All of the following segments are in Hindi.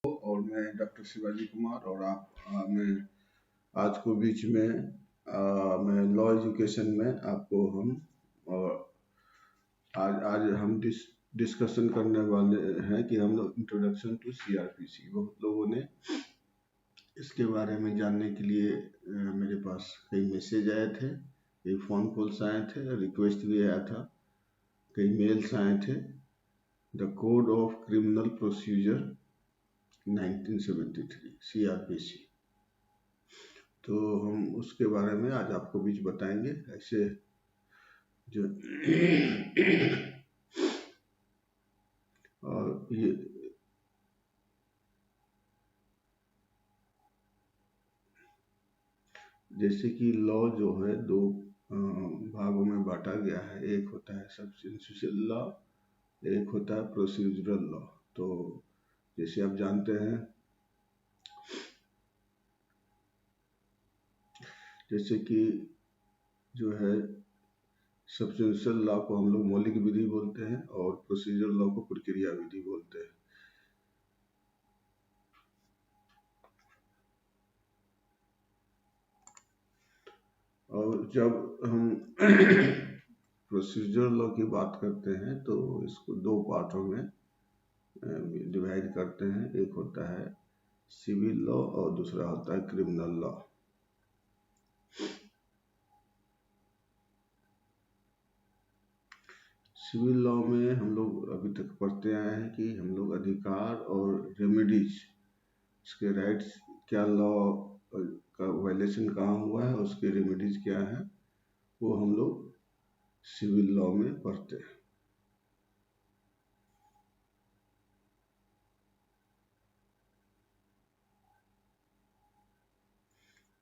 और मैं डॉक्टर शिवाजी कुमार और मैं आज को बीच में मैं लॉ एजुकेशन में आपको हम और आज हम डिस्कशन करने वाले हैं कि हम लोग इंट्रोडक्शन टू सीआरपीसी। बहुत लोगों ने इसके बारे में जानने के लिए मेरे पास कई मैसेज आए थे, कई फ़ोन कॉल्स आए थे, रिक्वेस्ट भी आया था, कई मेल्स आए थे। The code of criminal procedure 1973 CrPC, तो हम उसके बारे में आज आपको बीच बताएंगे। ऐसे जो और ये जैसे कि लॉ जो है दो भागों में बांटा गया है। एक होता है सब्स्टिट्यूशन लॉ, एक होता है प्रोसीजरल लॉ। तो जैसे आप जानते हैं, जैसे कि जो है सब्स्टिट्यूशन लॉ को हम लोग मौलिक विधि बोलते हैं और प्रोसीजरल लॉ को प्रक्रिया विधि बोलते हैं। और जब हम प्रोसीजरल लॉ की बात करते हैं तो इसको दो पार्टों में डिवाइड करते हैं। एक होता है सिविल लॉ और दूसरा होता है क्रिमिनल लॉ। सिविल लॉ में हम लोग अभी तक पढ़ते आए हैं कि हम लोग अधिकार और रेमेडीज, उसके राइट्स, क्या लॉ का वायलेशन कहाँ हुआ है, उसके रेमेडीज क्या है, वो हम लोग सिविल लॉ में पढ़ते हैं।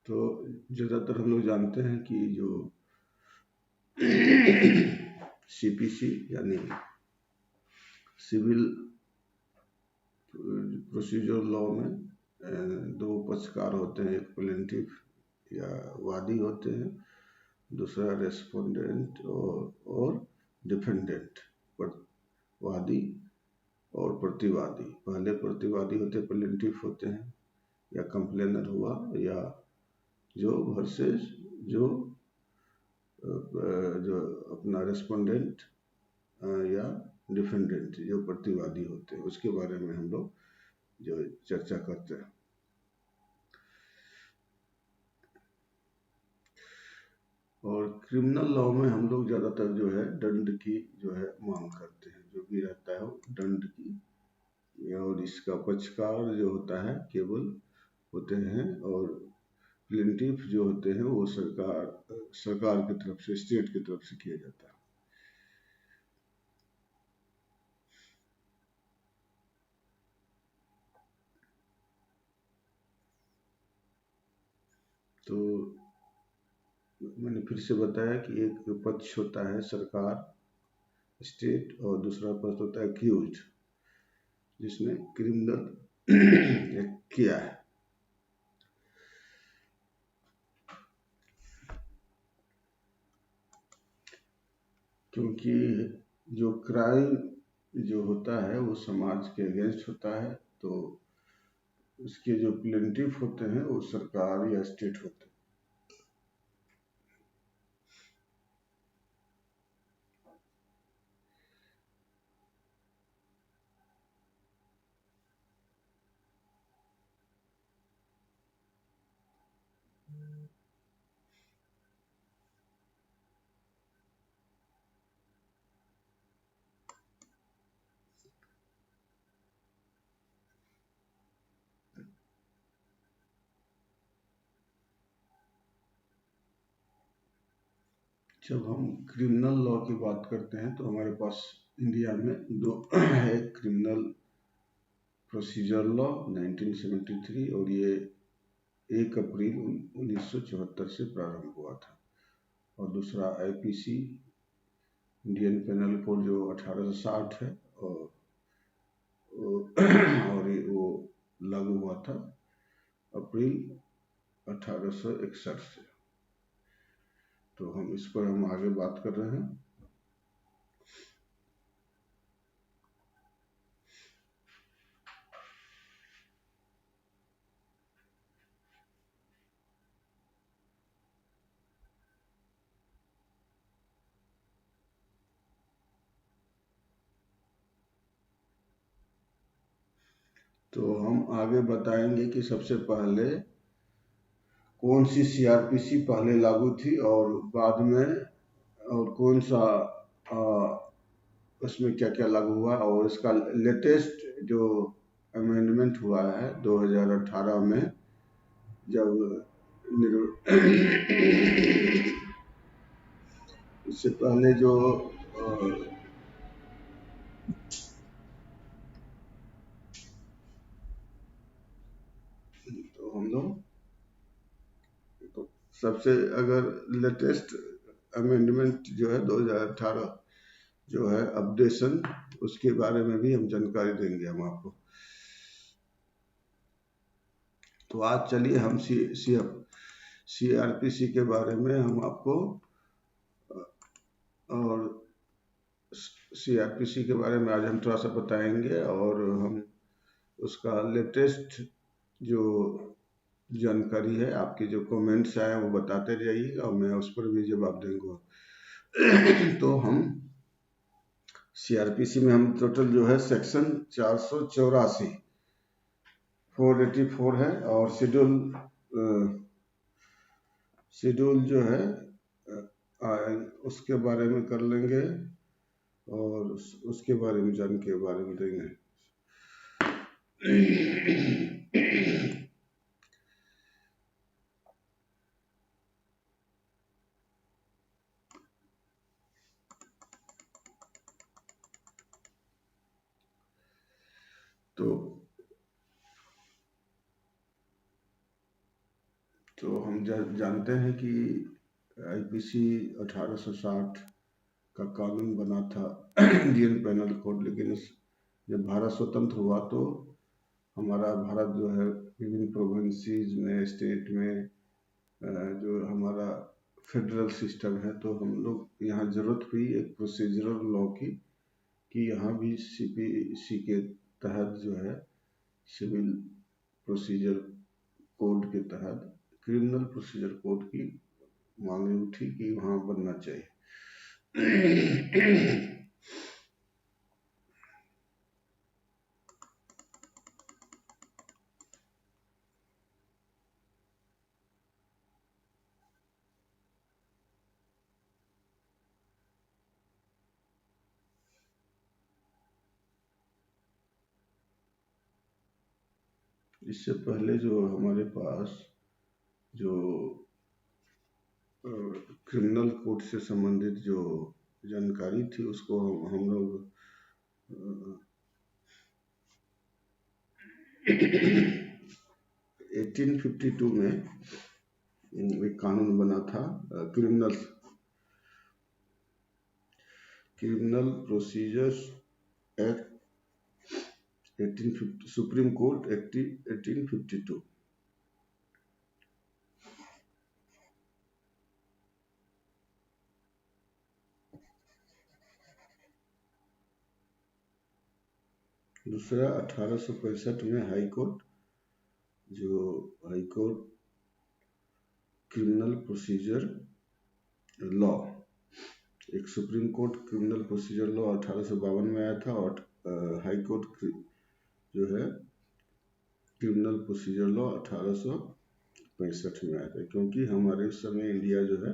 तो ज़्यादातर हम लोग जानते हैं कि जो सीपीसी यानी सिविल प्रोसीजर लॉ में दो पक्षकार होते हैं। एक प्लेंटिफ या वादी होते हैं, दूसरा रेस्पोंडेंट और डिफेंडेंट, वादी और प्रतिवादी। पहले प्रतिवादी होते प्लेंटिफ होते हैं या कंप्लेनर हुआ, या जो वर्सेस जो अपना रेस्पोंडेंट या डिफेंडेंट जो प्रतिवादी होते हैं, उसके बारे में हम लोग जो चर्चा करते हैं। और क्रिमिनल लॉ में हम लोग ज़्यादातर जो है दंड की जो है मांग करते हैं। जो भी रहता है वो दंड की, और इसका पक्षकार जो होता है केवल होते हैं, और प्लेंटिफ जो होते हैं वो सरकार की तरफ से, स्टेट की तरफ से किया जाता है। तो मैंने फिर से बताया कि एक पक्ष होता है सरकार, स्टेट, और दूसरा पक्ष होता है अक्यूज्ड, जिसने क्रिमिनल किया है। क्योंकि जो क्राइम जो होता है वो समाज के अगेंस्ट होता है, तो उसके जो प्लेंटिफ होते हैं वो सरकार या स्टेट होते हैं। जब हम क्रिमिनल लॉ की बात करते हैं तो हमारे पास इंडिया में दो है, क्रिमिनल प्रोसीजर लॉ 1973, और ये 1 अप्रैल 1974 से प्रारंभ हुआ था। और दूसरा आईपीसी, इंडियन पेनल कोड, जो 1860 है, और वो लागू हुआ था अप्रैल 1861 से। तो हम इस पर आगे बात कर रहे हैं। तो हम आगे बताएंगे कि सबसे पहले कौन सी सीआरपीसी पहले लागू थी और बाद में और कौन सा आ, उसमें क्या क्या लागू हुआ और इसका लेटेस्ट जो अमेंडमेंट हुआ है 2018 में, जब इससे पहले जो तो हम लोग तो सबसे अगर लेटेस्ट अमेंडमेंट जो है 2018 जो है अपडेशन, उसके बारे में भी हम जानकारी देंगे हम आपको। तो आज चलिए हम सीआरपीसी के बारे में हम आपको और सीआरपीसी के बारे में आज हम थोड़ा सा बताएंगे और हम उसका लेटेस्ट जो जानकारी है, आपके जो कमेंट्स आए वो बताते जाइएगा और मैं उस पर भी जवाब दूंगा। तो हम सीआरपीसी में हम टोटल जो है सेक्शन 484 484 है और शेड्यूल जो है उसके बारे में कर लेंगे और उसके बारे में जान के बारे में देंगे। तो हम जानते हैं कि आईपीसी 1860 का कानून बना था इंडियन पेनल कोड, लेकिन जब भारत स्वतंत्र हुआ तो हमारा भारत जो है विभिन्न प्रोविंसीज में, स्टेट में जो हमारा फेडरल सिस्टम है, तो हम लोग यहाँ ज़रूरत हुई एक प्रोसीजरल लॉ की कि यहाँ भी सीपीसी के तहत जो है सिविल प्रोसीजर कोड के तहत क्रिमिनल प्रोसीजर कोड की मांगे उठी कि वहाँ बनना चाहिए। इससे पहले जो हमारे पास जो क्रिमिनल कोड से संबंधित जो जानकारी थी उसको हम लोग 1852 में एक कानून बना था, criminal procedures act 1850, supreme court act 1852। दूसरा 1865 में high court criminal procedure law, एक supreme court criminal procedure law 1852 में आया था और हाई कोर्ट जो है क्रिमिनल प्रोसीजर लॉ 1865 में आया था। क्योंकि हमारे उस समय इंडिया जो है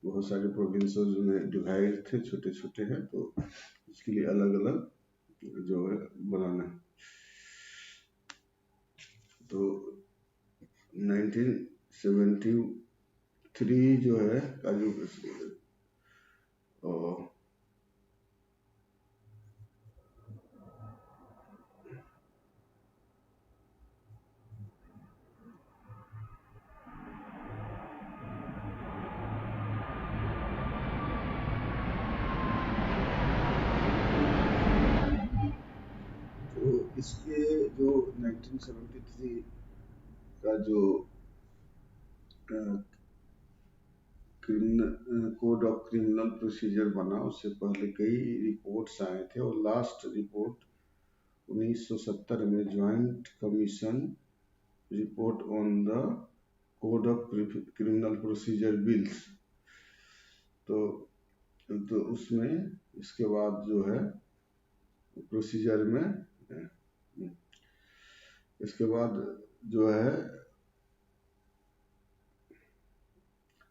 बहुत सारे प्रोविंसेस में डिवाइड थे, छोटे छोटे हैं, तो इसके लिए अलग अलग जो है बनाना है। तो 1973 जो है का जो इसके जो 1973 का जो कोड ऑफ क्रिमिनल प्रोसीजर बना, उससे पहले कई रिपोर्ट्स आए थे और लास्ट रिपोर्ट 1970 में joint commission report on the code of criminal procedure bills, तो उसमें इसके बाद जो है प्रोसीजर में इसके बाद जो है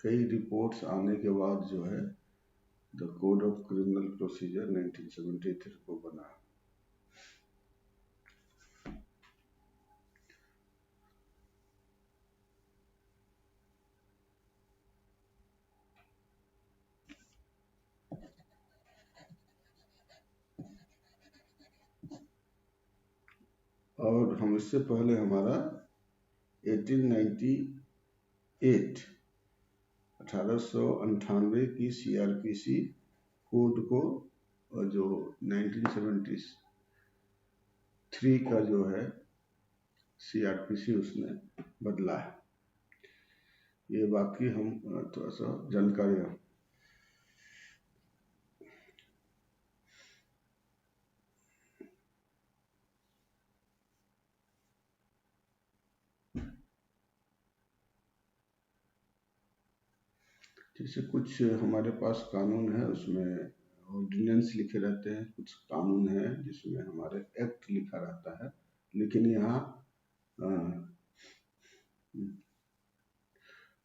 कई रिपोर्ट्स आने के बाद जो है the code of criminal procedure 1973 को बना। और हम इससे पहले हमारा 1898 1898 की सीआरपीसी कोड को जो 1973 का जो है सीआरपीसी उसने बदला है। ये बाकी हम थोड़ा सा जानकारी जैसे कुछ हमारे पास कानून है, उसमें ऑर्डिनेंस लिखे रहते हैं, कुछ कानून है जिसमें हमारे एक्ट लिखा रहता है, लेकिन यहाँ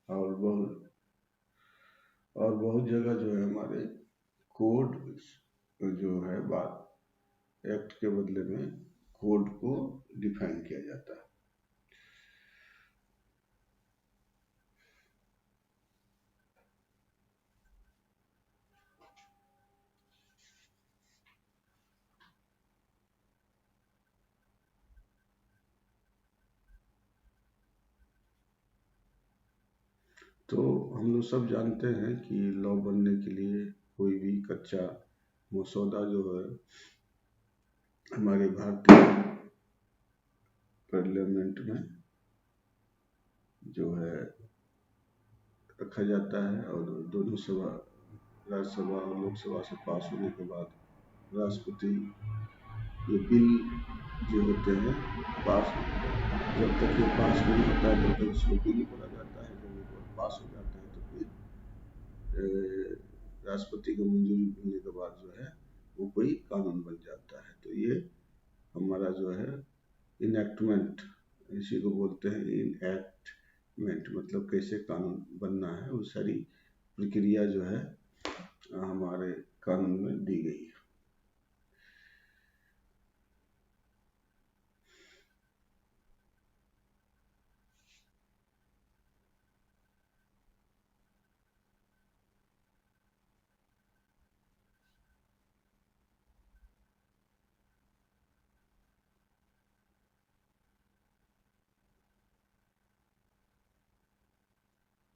और बहुत जगह जो है हमारे कोड जो है बात एक्ट के बदले में कोड को डिफाइन किया जाता है। तो हम लोग सब जानते हैं कि लॉ बनने के लिए कोई भी कच्चा मसौदा जो है हमारे भारतीय पार्लियामेंट में जो है रखा जाता है, और दोनों सभा, राज्यसभा और लोकसभा से पास होने के बाद राष्ट्रपति ये बिल जो होते हैं पास, जब तक ये पास नहीं होता है तब तक इसको बिल बोला जाता है। जब ये पास हो जाता है तो फिर राष्ट्रपति को मंजूरी मिलने के बाद जो है वो कोई कानून बन जाता है। तो ये हमारा जो है इनएक्टमेंट, इसी को बोलते हैं इनएक्टमेंट, मतलब कैसे कानून बनना है वो सारी प्रक्रिया जो है हमारे कानून में दी गई है।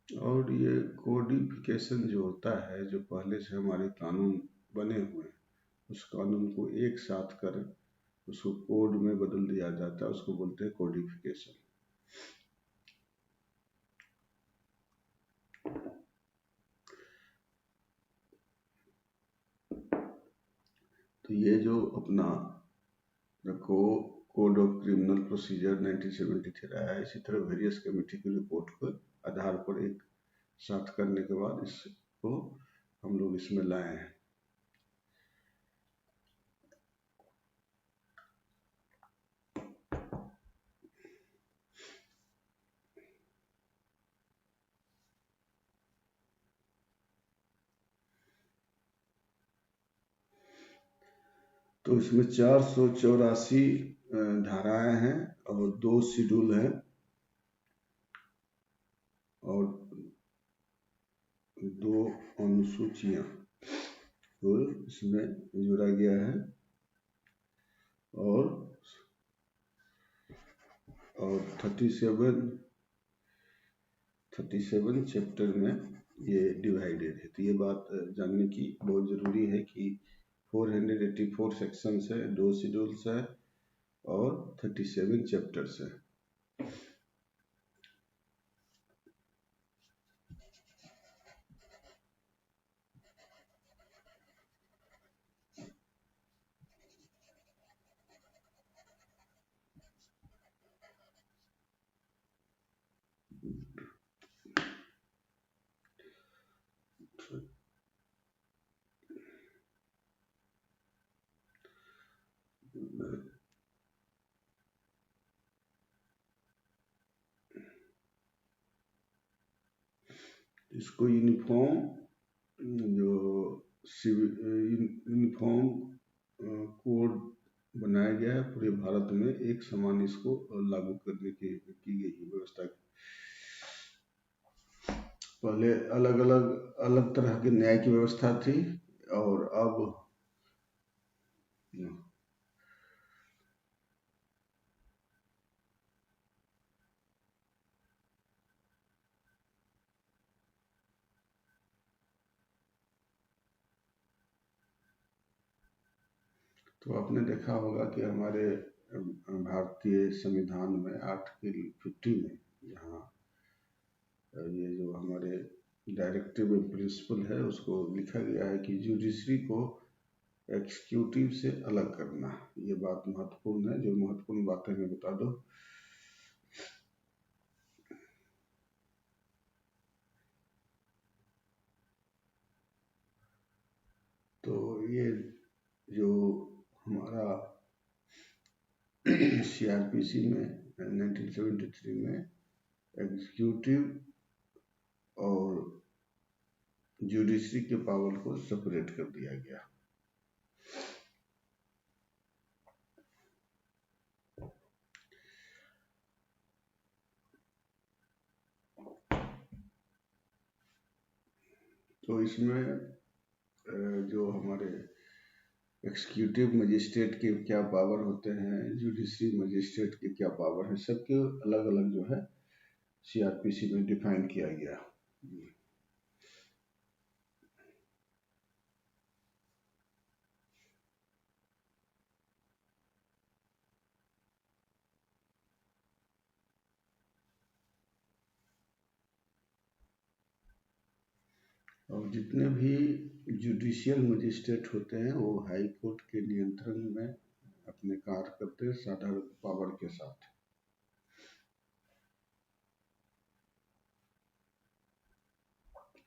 और ये कोडिफिकेशन जो होता है, जो पहले से हमारे कानून बने हुए हैं उस कानून को एक साथ कर उसको कोड में बदल दिया जाता है, उसको बोलते हैं कोडिफिकेशन। तो ये जो अपना रखो कोड ऑफ क्रिमिनल प्रोसीजर 1973 आया है, इसी तरह वेरियस कमेटी की रिपोर्ट के आधार पर एक साथ करने के बाद इसको हम लोग इसमें लाए हैं। तो इसमें 484 धाराएं हैं और 2 शेड्यूल हैं और 2 अनुसूचियां को इसमें जोड़ा गया है। और 37 चैप्टर में ये डिवाइडेड है। तो ये बात जानने की बहुत ज़रूरी है कि 484 सेक्शंस है, 2 शेड्यूल्स है और 37 चैप्टर्स है। इसको जो यूनिफॉर्म कोड बनाया गया है पूरे भारत में, एक समान इसको लागू करने की गई है व्यवस्था। पहले अलग तरह के न्याय की व्यवस्था थी, और अब तो आपने देखा होगा कि हमारे भारतीय संविधान में आर्टिकल 50 में, जहाँ ये जो हमारे डायरेक्टिव एंड प्रिंसिपल है, उसको लिखा गया है कि जुडिशरी को एग्जीक्यूटिव से अलग करना। ये बात महत्वपूर्ण है। जो महत्वपूर्ण बातें मैं बता दो। तो ये जो हमारा सीआरपीसी में 1973 में एग्जीक्यूटिव और जुडिशरी के पावर को सेपरेट कर दिया गया। तो इसमें जो हमारे एग्जीक्यूटिव मजिस्ट्रेट के क्या पावर होते हैं, जुडिशरी मजिस्ट्रेट के क्या पावर है, सबके अलग अलग जो है सीआरपीसी में डिफाइन किया गया। और जितने भी जुडिशियल मजिस्ट्रेट होते हैं वो हाई कोर्ट के नियंत्रण में अपने कार्य करते हैं, साधारण पावर के साथ।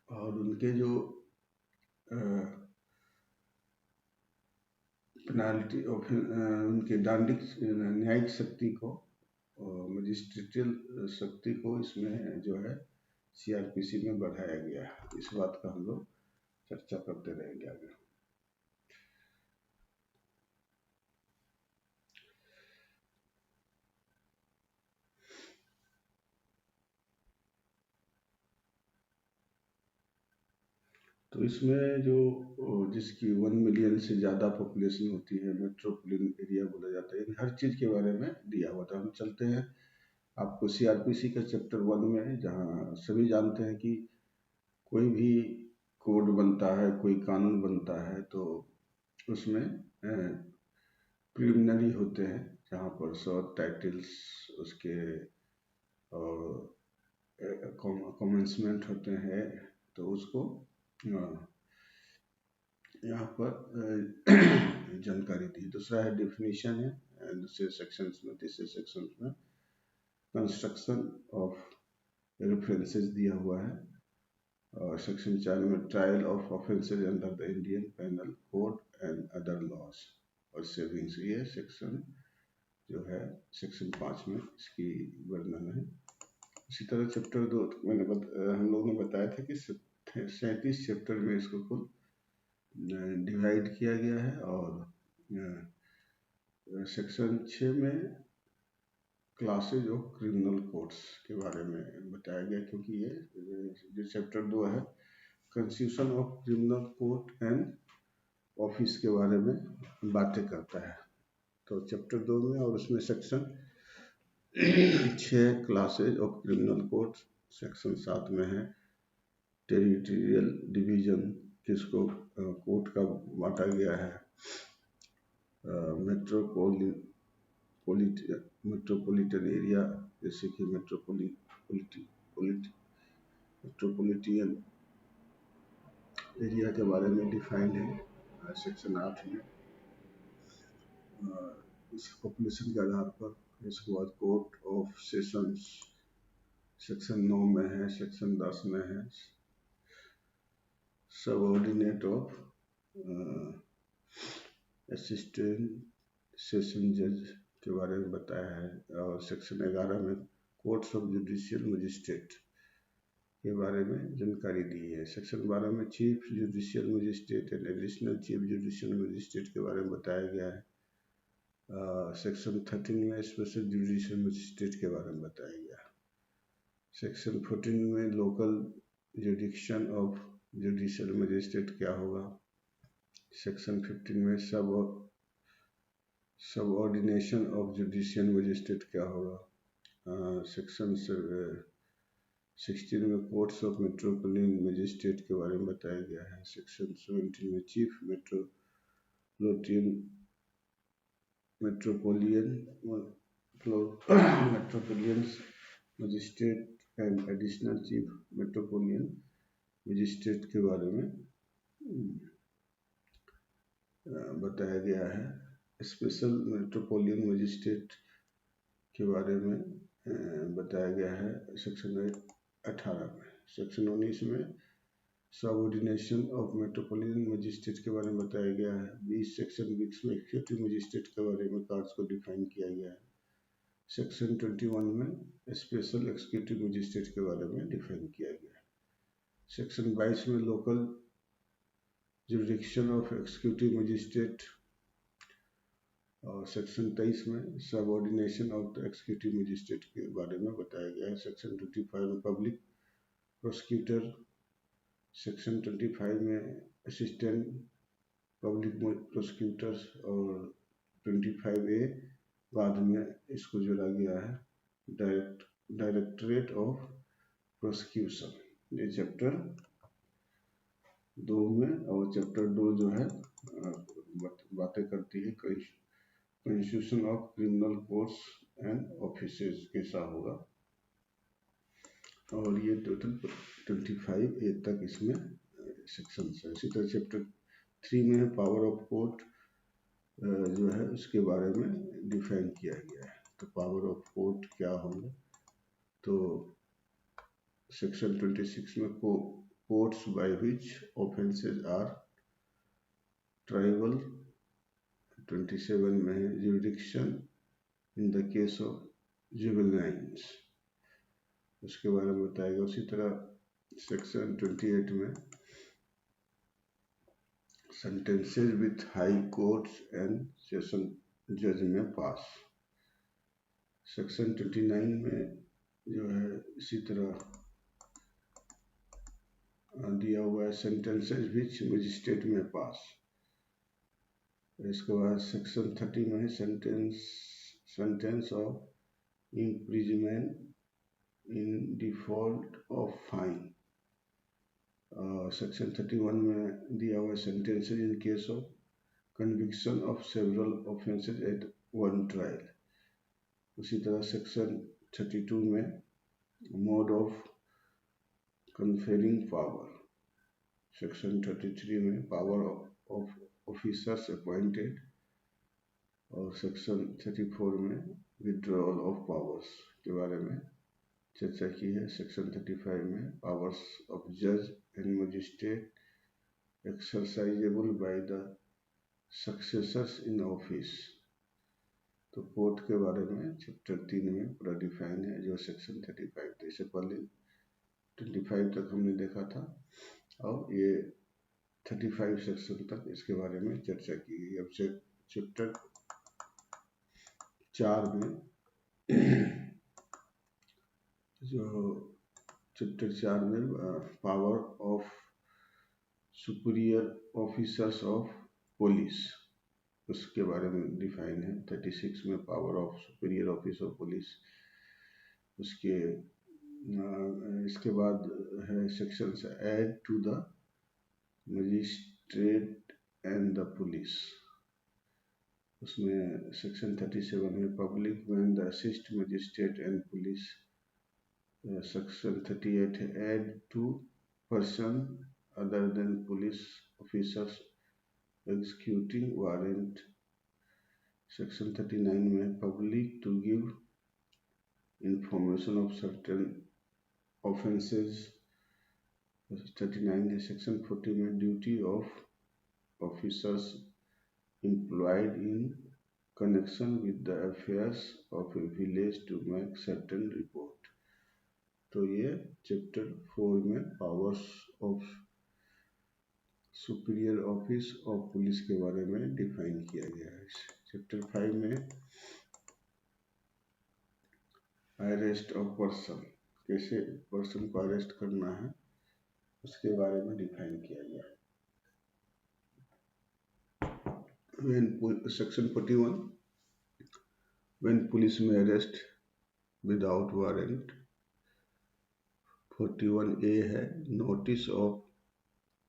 और उनके जो पेनाल्टी उनके दांडिक न्यायिक शक्ति को, मजिस्ट्रेटियल शक्ति को इसमें जो है सीआरपीसी में बढ़ाया गया है। इस बात का हम लोग चर्चा करते रहेंगे आगे। तो इसमें जो जिसकी 1 मिलियन से ज़्यादा पॉपुलेशन होती है, मेट्रोपोलिटन एरिया बोला जाता है, हर चीज़ के बारे में दिया हुआ था। हम चलते हैं आपको सीआरपीसी का चैप्टर 1 में, जहाँ सभी जानते हैं कि कोई भी कोड बनता है, कोई कानून बनता है, तो उसमें प्रिलिमिनरी होते हैं, जहाँ पर शॉर्ट टाइटल्स उसके और कमेंसमेंट होते हैं। तो उसको यहाँ पर जानकारी दी। दूसरा है डेफिनेशन है, दूसरे सेक्शंस में, तीसरे सेक्शंस में कंस्ट्रक्शन ऑफ रेफरेंसेस दिया हुआ है। और सेक्शन 4 में trial of offences under the Indian penal code and other laws और सेविंग्स, ये सेक्शन जो है सेक्शन 5 में इसकी वर्णन है। इसी तरह चैप्टर 2 हम लोग ने बताया था कि 37 चैप्टर में इसको कुल डिवाइड किया गया है। और सेक्शन 6 में क्लासेज ऑफ क्रिमिनल कोड्स के बारे में बताया गया, क्योंकि ये जो चैप्टर 2 है constitution of criminal code and office के बारे में बातें करता है। तो चैप्टर 2 में, और उसमें section 6 classes of criminal code, section 7 में है टेरिटोरियल डिवीजन, किसको कोर्ट का बांटा गया है, मेट्रोपॉलिटन एरिया, जैसे कि मेट्रोपॉलिटन एरिया के बारे में डिफाइंड है सेक्शन 8 में, इस पॉपुलेशन के आधार पर। इसके बाद कोर्ट ऑफ सेशंस सेक्शन 9 में है, सेक्शन 10 में है सबऑर्डिनेट ऑफ असिस्टेंट सेशन जज के बारे में बताया है। और सेक्शन 11 में कोर्ट्स ऑफ जुडिशियल मजिस्ट्रेट के बारे में जानकारी दी है। सेक्शन 12 में chief judicial magistrate and additional chief judicial magistrate के बारे में बताया गया है। सेक्शन 13 में स्पेशल जुडिशियल मजिस्ट्रेट के बारे में बताया गया है। सेक्शन 14 में लोकल जुडिक्शन ऑफ जुडिशियल मजिस्ट्रेट क्या होगा। सेक्शन 15 में सब ऑर्डिनेशन ऑफ जुडिशियल मजिस्ट्रेट क्या होगा। सेक्शन 16 में कोर्ट्स ऑफ मेट्रोपोलिटन मजिस्ट्रेट के बारे में बताया गया है। सेक्शन 17 में chief metropolitan magistrate and additional chief metropolitan magistrate के बारे में बताया गया है। स्पेशल मेट्रोपोलियन मजिस्ट्रेट के बारे में बताया गया है सेक्शन 18 में। सेक्शन 19 में सबऑर्डिनेशन ऑफ मेट्रोपोलिटन मजिस्ट्रेट के बारे में बताया गया है। 20 में एग्जीक्यूटिव मजिस्ट्रेट के बारे में कार्ड्स को डिफाइन किया गया है। सेक्शन 21 में स्पेशल एग्जीक्यूटिव मजिस्ट्रेट के बारे में डिफाइन किया गया है। सेक्शन 22 में local jurisdiction of executive magistrate और सेक्शन 23 में subordination of the executive magistrate के बारे में बताया गया है। सेक्शन 25 में पब्लिक प्रोसिक्यूटर, सेक्शन 25 में असिस्टेंट पब्लिक प्रोसिक्यूटर्स और 25A बाद में इसको जोड़ा गया है डायरेक्टरेट ऑफ प्रोसिक्यूशन। ये चैप्टर 2 में, और चैप्टर 2 जो है बातें करती है constitution of criminal courts and offices कैसा होगा, और ये टोटल 25A तक इसमें सेक्शन है। इसी तरह चैप्टर 3 में पावर ऑफ कोर्ट जो है उसके बारे में डिफाइन किया गया है। तो पावर ऑफ कोर्ट क्या होगा, तो सेक्शन 26 में courts by which offences are triable. 27 में है jurisdiction in the case of juveniles, उसके बारे में बताएगा। उसी तरह सेक्शन 28 में sentences with high courts and session जज में पास। सेक्शन 29 में जो है इसी तरह दिया हुआ है सेंटेंसेज विच मजिस्ट्रेट में पास। इसके बाद सेक्शन 30 में है sentence of imprisonment in default of fine. Section 31 में दिया हुआ sentences in case of conviction of several offences at one trial. उसी तरह सेक्शन 32 में mode of conferring power. Section 33 में पावर ऑफ ऑफिसर्स अपॉइंटेड, और सेक्शन 34 में विड्रॉल ऑफ पावर्स के बारे में चर्चा की है। सेक्शन 35 में पावर्स ऑफ जज and magistrate exercisable by the successors in office. तो कोर्ट के बारे में चैप्टर 3 में पूरा डिफाइन है, जो सेक्शन 35 था। इससे पहले 25 तक हमने देखा था, और ये 35 सेक्शन तक इसके बारे में चर्चा की गई। अब चैप्टर 4 में जो चैप्टर 4 में power of superior officers of police, उसके बारे में डिफाइन है। 36 में power of superior office of police. इसके बाद है section aid to the magistrate and the police. उसमें सेक्शन 37 में public when the assist magistrate and police. Section 38 है aid to person other than police officers executing warrant। Section 39 में public to give information of certain offences. 39 है सेक्शन 40 में duty of officers employed in connection with the affairs of a village to make certain report। तो ये चैप्टर 4 में powers of superior office of police के बारे में डिफाइन किया गया है। चैप्टर 5 में अरेस्ट ऑफ पर्सन, कैसे पर्सन को अरेस्ट करना है उसके बारे में डिफाइन किया गया है। Section 41, when police may arrest without warrant। 41A है notice of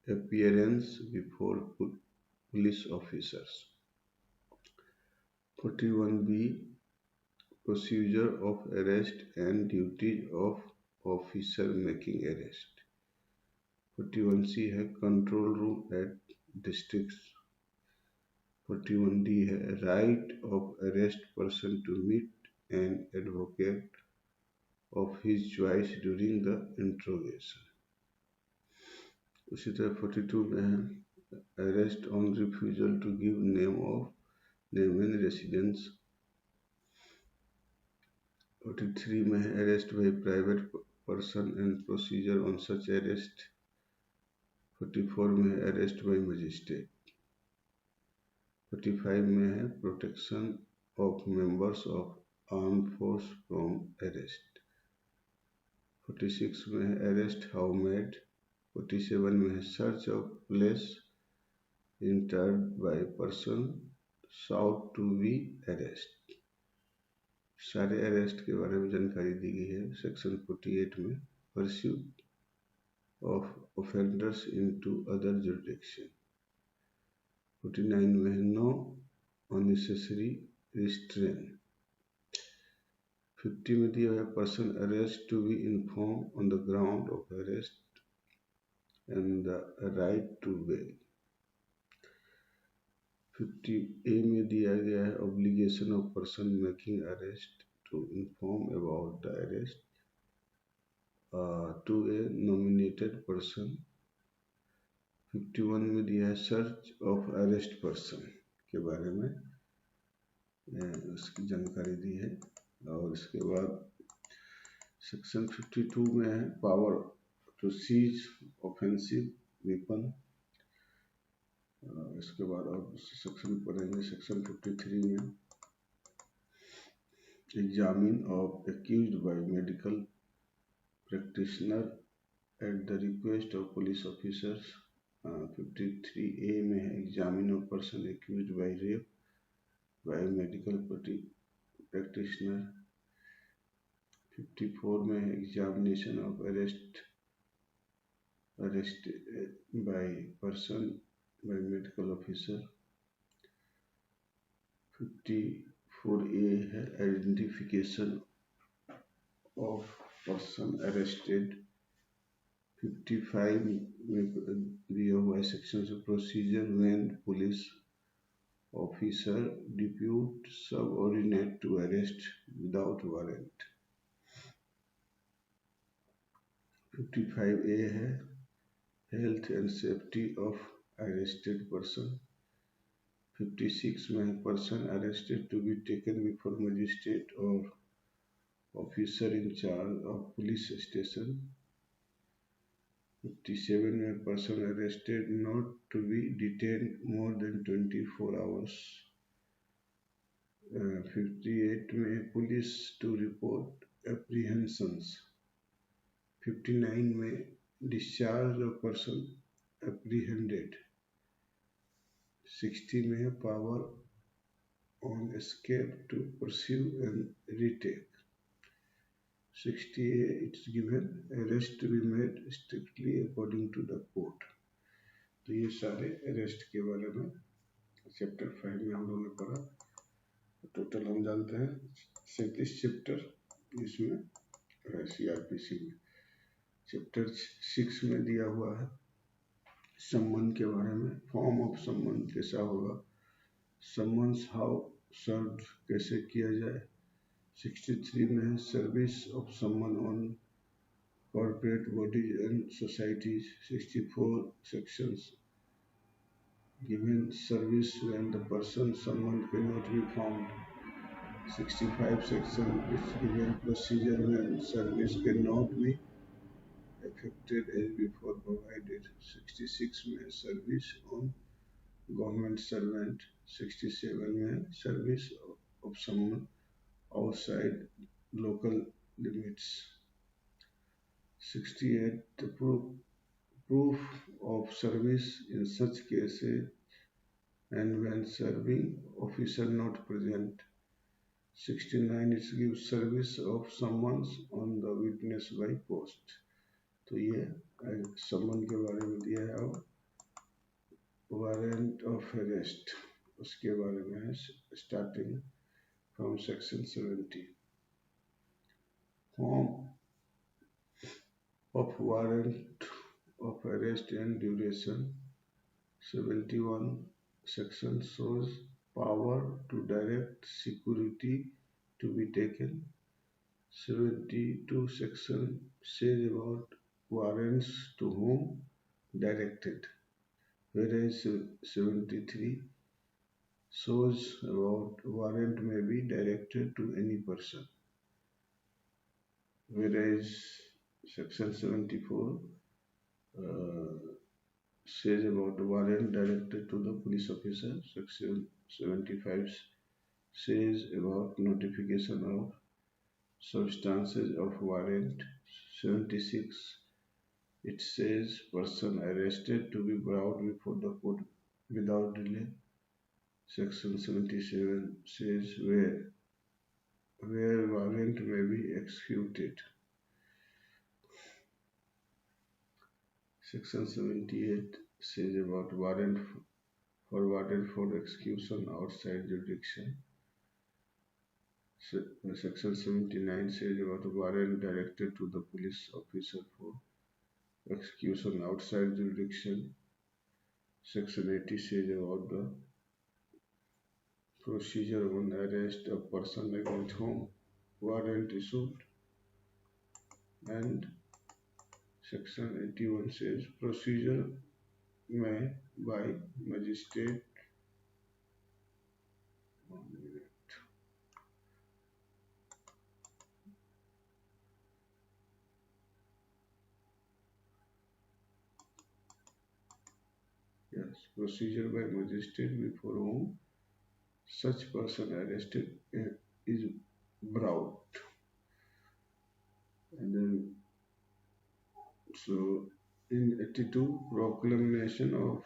appearance before police officers. 41B procedure of arrest and duties of officer making arrest. 41C है control room at district. 41D है right of arrest person to meet an advocate of his choice during the interrogation. उसी तरह 42 में है arrest on refusal to give name and residence. 43 में है arrest by private person and procedure on such arrest. 44 में है अरेस्ट बाय मजिस्ट्रेट। 45 में है protection of members of arm force from arrest. 46 में है अरेस्ट हाउ मेड। 47 में है search of place entered by person sought to be arrest. सारे अरेस्ट के बारे में जानकारी दी गई है। सेक्शन 48 में pursuit of offenders into other jurisdiction. 49 में है नो अननेसेसरी रिस्ट्रेन। 50 में दिया है person arrest to be inform on the ground of arrest and the right to bail। 50A में दिया गया है obligation of person making arrest to inform about the arrest to a nominated person। 51 में दिया है search of arrest person के बारे में उसकी जानकारी दी है। और इसके बाद सेक्शन 52 में है power to seize offensive weapon. इसके बाद अब सेक्शन पढ़ेंगे। सेक्शन 53 में examine of accused by medical practitioner at the request of police officers. 53A में है examine of person accused by rape by medical practitioner. 54 में है examination of arrest by person by medical officer। 54A है identification of person arrested। 55 में दिया हुआ section of procedure when police officer depute subordinate to arrest without warrant। 55A है health and safety of arrested person। 56 में person arrested to be taken before magistrate or officer in charge of police station। 57 में person arrested not to be detained more than 24 hours। 58 में police to report apprehensions। 59 में discharge of person apprehended। 60 में है power on escape to pursue and retake। 60A it's given arrest to be made strictly according to the court। तो ये सारे अरेस्ट के बारे में चैप्टर 5 में हम लोगों ने पढ़ा। टोटल हम जानते हैं 37 चैप्टर इसमें CRPC में। चैप्टर 6 में दिया हुआ है सम्मन के बारे में। फॉर्म ऑफ सम्मन कैसा होगा, सम्मन्स हाउ सर्व कैसे किया जाए। 63 में है service of summon on corporate bodies and societies. 64 sections given service when the person summon can not be found. 65 section is given procedure when service cannot be effected as before provided. 66 may service on government servant. 67 may service of someone outside local limits. 68 the proof of service in such cases and when serving officer not present. 69 it gives service of summons on the witness by post. तो ये समन के बारे में दिया है और वारंट ऑफ अरेस्ट उसके बारे में है starting from section 70 form of warrant of arrest and duration 71 section shows power to direct security to be taken. 72 section says about warrants to whom directed, whereas 73 shows about warrant may be directed to any person, whereas section 74 says about warrant directed to the police officer. Section 75 says about notification of substances of warrant. 76 it says person arrested to be brought before the court without delay. Section 77 says where warrant may be executed. Section 78 says about warrant for execution outside jurisdiction. Section 79 says about warrant directed to the police officer for execution outside jurisdiction. Section 80 says about the procedure on arrest of person against whom warrant issued, and section 81 says procedure may by magistrate. Yes, procedure by magistrate before whom such person arrested is brought. And then, so in 82, proclamation of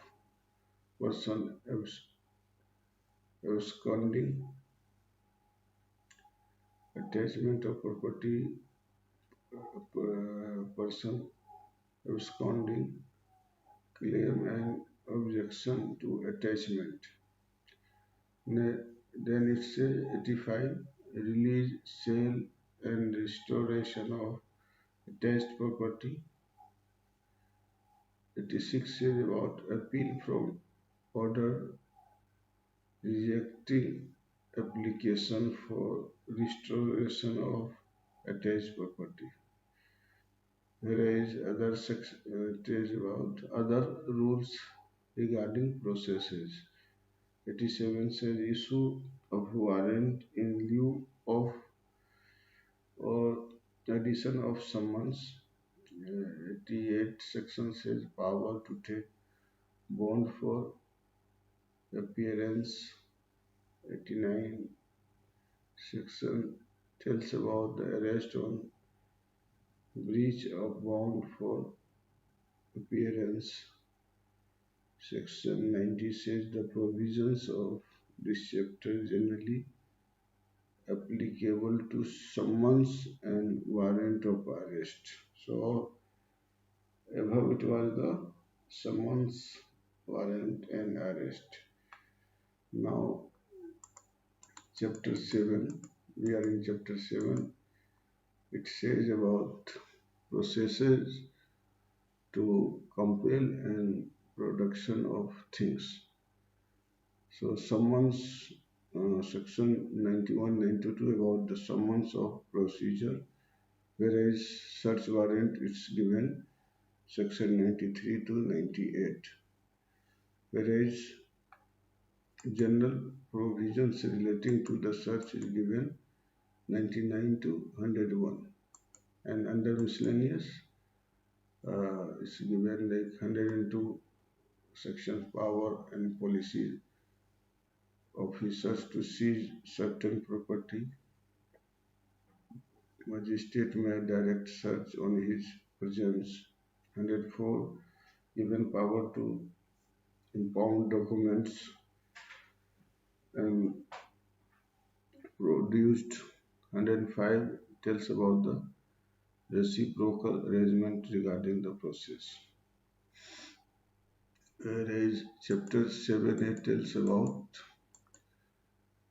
person absconding, attachment of property, person absconding, claim and objection to attachment. Then it says 85, release, sale and restoration of attached property. 86 says about appeal from order rejecting application for restoration of attached property. Whereas other section says about other rules regarding processes. 87 says issue of warrant in lieu of or addition of summons. 88 section says power to take bond for appearance. 89 section tells about the arrest on breach of bond for appearance. Section 90 says the provisions of this chapter generally applicable to summons and warrant of arrest. So above it was the summons, warrant and arrest. Now chapter 7, we are in chapter 7. It says about processes to compel and production of things. So summons, section 91, 92 about the summons of procedure, whereas search warrant is given section 93 to 98. Whereas general provisions relating to the search is given 99 to 101. And under miscellaneous, it's given like 102 section power and policy officers to seize certain property. Magistrate may direct search on his presence. 104 given power to impound documents and produced. 105 tells about the reciprocal arrangement regarding the process. Whereas chapter 7 tells about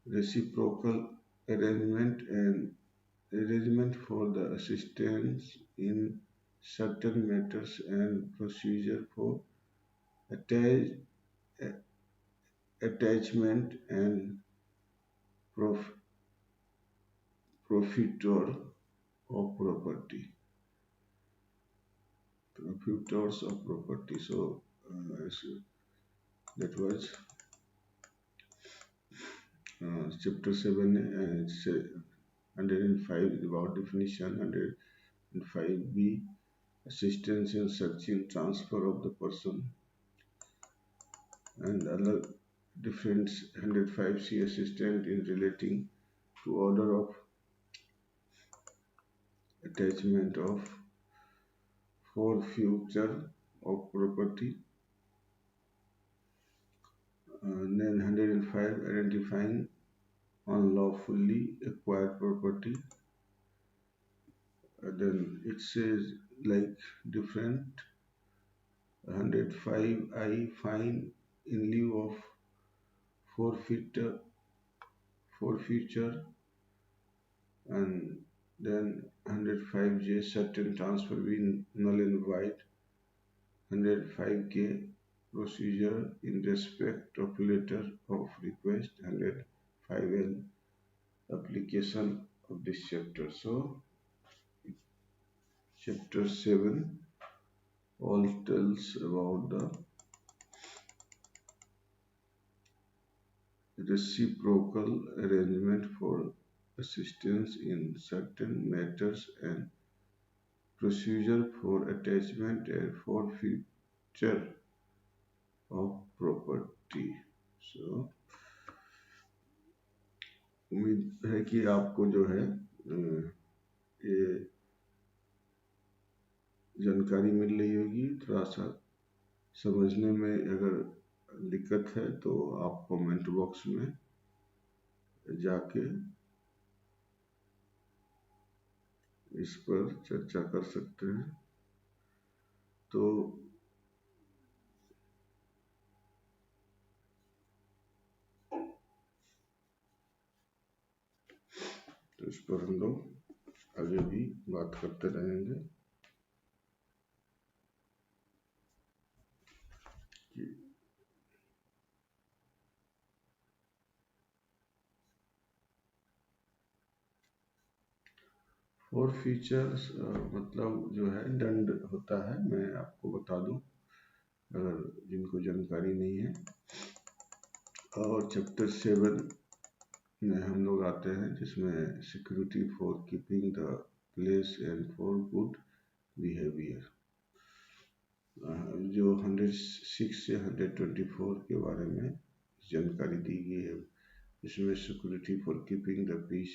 reciprocal arrangement and arrangement for the assistance in certain matters and procedure for attach, attachment and prof, profitor of property. Profitors of property. So that was chapter 7 and it's 105 about definition, 105b assistance in searching transfer of the person, and other different 105c assistant in relating to order of attachment of forfeiture of property, and then 105 identifying unlawfully acquired property. Then it says like different 105I fine in lieu of forfeiture, forfeiture, and then 105J certain transfer being null and void. 105K procedure in respect of letter of request. 105L application of this chapter. So chapter 7 all tells about the reciprocal arrangement for assistance in certain matters and procedure for attachment and forfeiture of property. So उम्मीद है कि आपको जो है ये जानकारी मिल रही होगी। थोड़ा सा समझने में अगर दिक्कत है तो आप कमेंट बॉक्स में जाके इस पर चर्चा कर सकते हैं। तो इस पर हम लोग आगे भी बात करते रहेंगे कि फोर फीचर्स मतलब जो है दंड होता है। मैं आपको बता दूं अगर जिनको जानकारी नहीं है। और चैप्टर 7 में हम लोग आते हैं जिसमें security for keeping the place and for good behaviour. जो 106 से 124 के बारे में जानकारी दी गई है। इसमें security for keeping the peace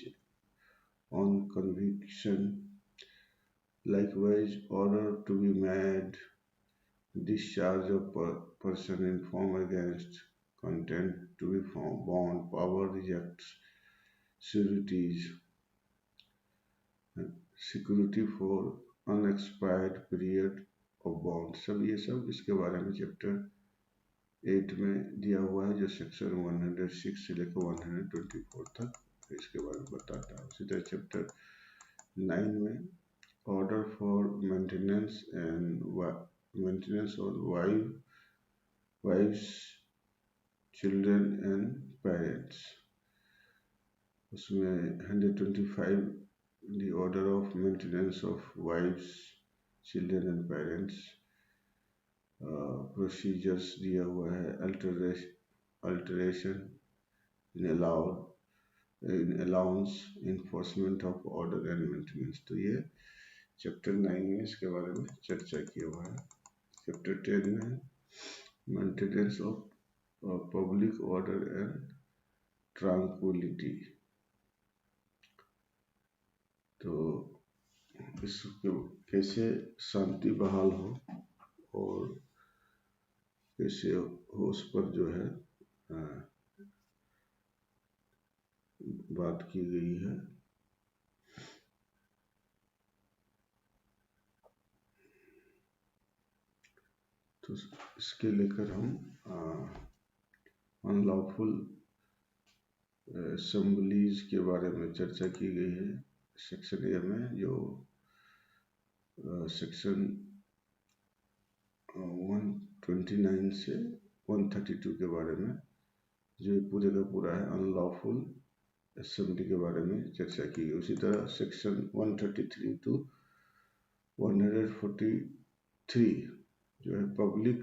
on conviction, likewise order to be made, discharge of person informed against, content to be found, bond, power rejects, sureties, security for unexpired period of bond। सब ये सब इसके बारे में चैप्टर 8 में दिया हुआ है जो सेक्शन 106 से लेकर 124 तक इसके बारे में बताता है। उसी तरह चैप्टर 9 में order for maintenance and maintenance और वाइव्स चिल्ड्रन एंड पेरेंट्स। उसमें 125 the order of maintenance of wives children and parents. Procedures दिया हुआ है alteration in allowed in allowance, enforcement of order and maintenance. तो ये चैप्टर 9 में इसके बारे में चर्चा किया हुआ है। चैप्टर 10 में maintenance of public order and tranquillity. तो इसको कैसे शांति बहाल हो और कैसे हो उस पर जो है बात की गई है। तो इसके लेकर हम अनलॉफुल असेंबलीज के बारे में चर्चा की गई है। सेक्शन ए में जो सेक्शन 129 से 132 के बारे में, जो पूरे का पूरा है अनलॉफुल असेंबली के बारे में चर्चा की गई। उसी तरह सेक्शन 133 टू 143 जो है पब्लिक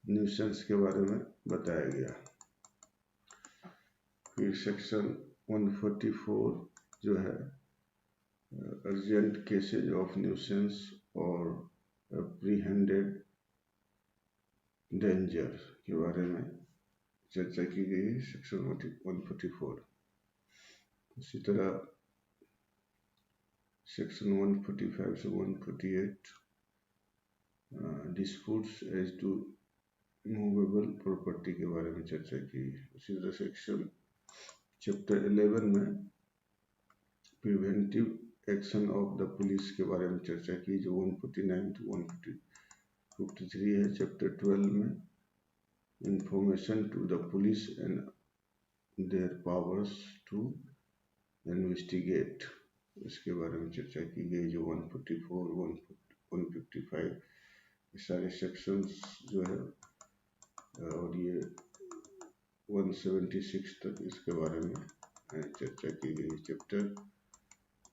न्यूसेंस के बारे में बताया गया। फिर सेक्शन 144 जो है अर्जेंट केसेज ऑफ न्यूसेंस और प्रीहेंडेड डेंजर के बारे में चर्चा की गई है, सेक्शन 144। उसी तरह सेक्शन 145 से 148 disputes as to movable property के बारे में चर्चा की। उसी तरह सेक्शन चैप्टर 11 में preventive action of the police के बारे में चर्चा की, जो 149 टू 153 है। चैप्टर 12 में information to the police and their powers to investigate, इसके बारे में चर्चा की गई, जो 144 155 ये सारे सेक्शंस जो है, और ये 176 तक इसके बारे में चर्चा की गई। चैप्टर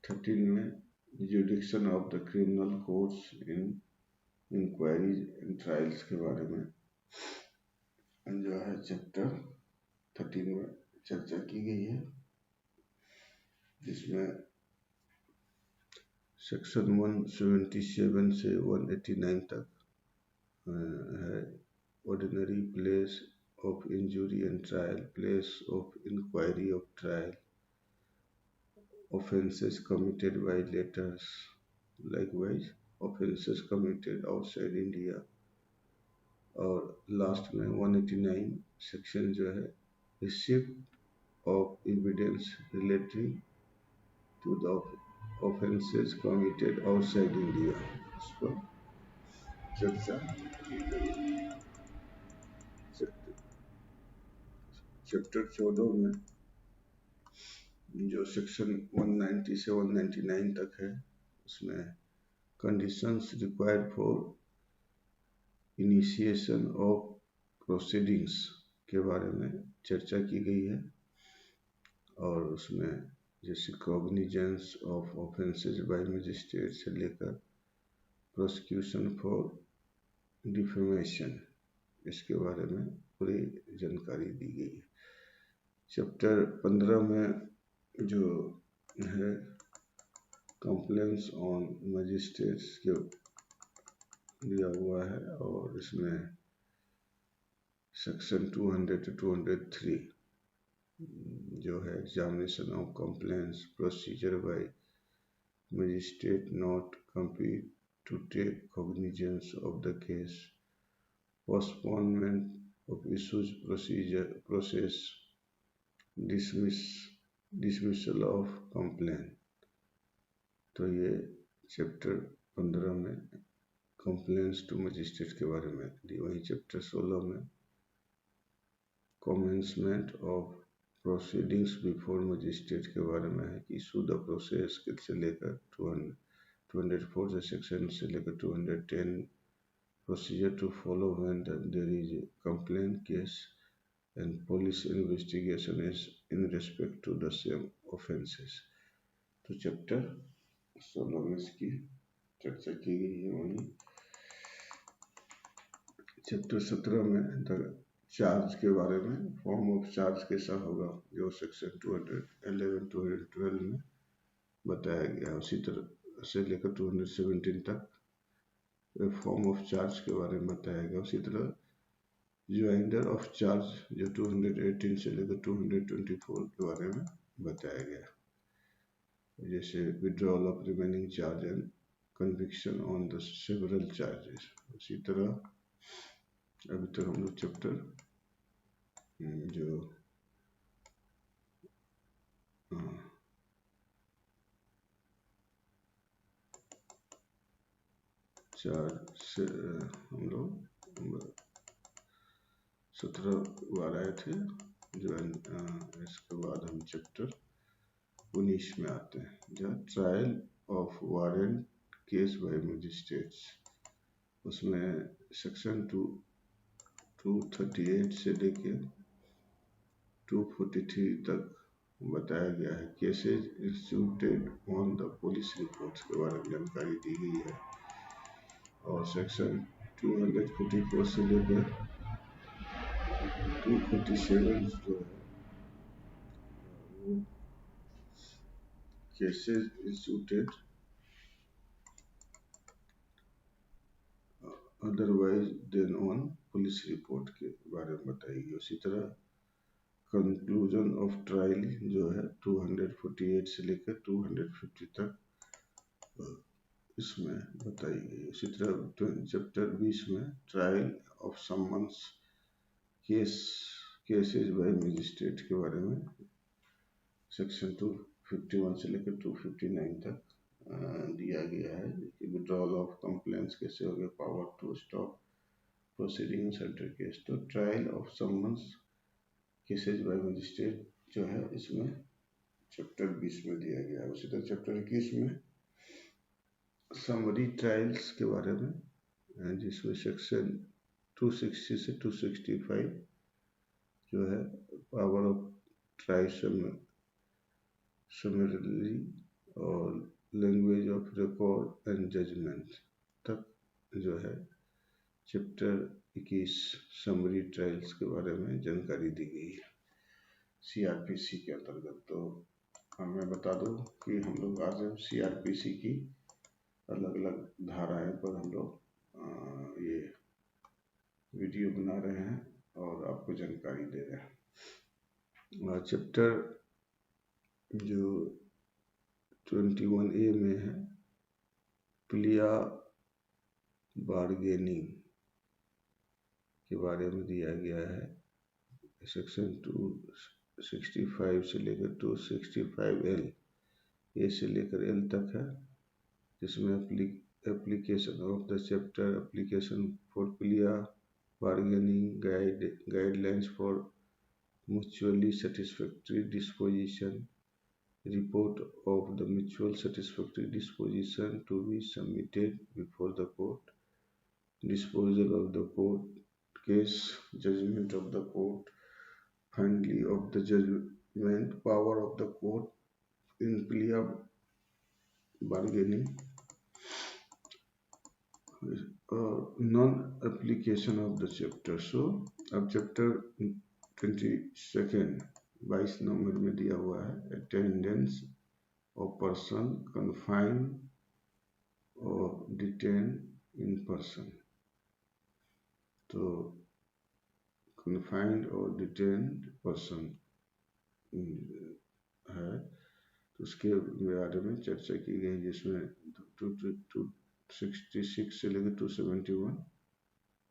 13 में jurisdiction of the criminal courts in inquiries and trials के बारे में जो है चैप्टर 13 में चर्चा की गई है, जिसमें सेक्शन 177 से 189 तक है ordinary place of injury and trial, place of inquiry of trial, offences committed by letters, likewise offences committed outside India। और लास्ट में 189 सेक्शन जो है receipt of evidence relating to the offences committed outside India, उस पर चर्चा की गई। चैप्टर 14 में जो सेक्शन 190 से 199 तक है, उसमें conditions required for initiation of proceedings के बारे में चर्चा की गई है। और उसमें जैसे cognizance of offences by magistrate से लेकर प्रोसिक्यूशन फॉर डिफेमेशन, इसके बारे में पूरी जानकारी दी गई है। चैप्टर 15 में जो है कंप्लेंट्स ऑन मजिस्ट्रेट्स के दिया हुआ है, और इसमें सेक्शन 200 to 203 जो है examination of complaints, procedure by magistrate not complete to take cognizance of the case, postponement of issues process, dismissal of complain. तो ये चैप्टर 15 में कंप्लेंट्स टू मजिस्ट्रेट के बारे में दी। वहीं चैप्टर 16 में commencement of proceedings before magistrate के बारे में है कि इशू द प्रोसेस से लेकर 204 सेक्शन से लेकर 210 procedure to follow when there is a complaint case and police investigation is in respect to the same offences। तो चैप्टर 16 में इसकी चर्चा की गई है। वहीं चैप्टर 17 में द चार्ज के बारे में, फॉर्म ऑफ चार्ज कैसा होगा जो सेक्शन 211 212 में बताया गया, उसी तरह से लेकर 217 तक फॉर्म ऑफ चार्ज के बारे में बताया गया। उसी तरह ज्वाइंडर ऑफ चार्ज जो 218 से लेकर 224 के बारे में बताया गया, जैसे withdrawal of remaining charge and conviction on the several charges. उसी तरह अभी तक हम लोग चैप्टर जो चार से हम लोग 17 बार आए थे, जो इसके बाद हम चैप्टर 19 में आते हैं, जो trial of warrant case by magistrates. उसमें सेक्शन 238 से लेके 243 तक बताया गया है। Cases instituted on the police reports के बारे में जानकारी दी गई है। और सेक्शन 244 से लेकर 247 जो है वो cases instituted otherwise than on police report के बारे में बताएगी। उसी तरह कंक्लूजन ऑफ ट्रायल जो है 248 से लेकर 250 तक इसमें बताई गई। उसी तरह चैप्टर 20 में trial of summons cases by magistrate के बारे में सेक्शन 251 से लेकर 259 तक दिया गया है कि विड्रॉल ऑफ कंप्लेंट्स कैसे हो गया, power to stop proceeding centre case. तो trial of summons cases by magistrate जो है इसमें चैप्टर 20 में दिया गया है। उसी तरह चैप्टर 21 में समरी ट्रायल्स के बारे में, जिसमें सेक्शन 260 से 265 जो है पावर ऑफ ट्राई समरी और language of record and judgement तक जो है चैप्टर 21 समरी ट्रायल्स के बारे में जानकारी दी गई है सीआरपीसी के अंतर्गत। तो मैं बता दूं कि हम लोग आज सीआरपीसी की अलग अलग धाराएं पर हम लोग ये वीडियो बना रहे हैं और आपको जानकारी दे रहे हैं। चैप्टर जो 21A में है प्लिया बार्गेनिंग के बारे में दिया गया है। सेक्शन 265 से लेकर 265L ए से लेकर एल तक है, जिसमें application of the chapter application for plea bargaining guidelines for mutually satisfactory disposition, report of the mutual satisfactory disposition to be submitted before the court, disposal of the court case, judgment of the court, finally of the judgment, power of the court in plea bargaining, non-application of the chapter. So अब चैप्टर 22 22 नंबर में दिया हुआ है अटेंडेंस ऑफ पर्सन कन्फाइंड और डिटेन इन पर्सन। तो कन्फाइंड और डिटेन्ड पर्सन है, तो उसके बारे में चर्चा की गई, जिसमें 266 से लेकर 271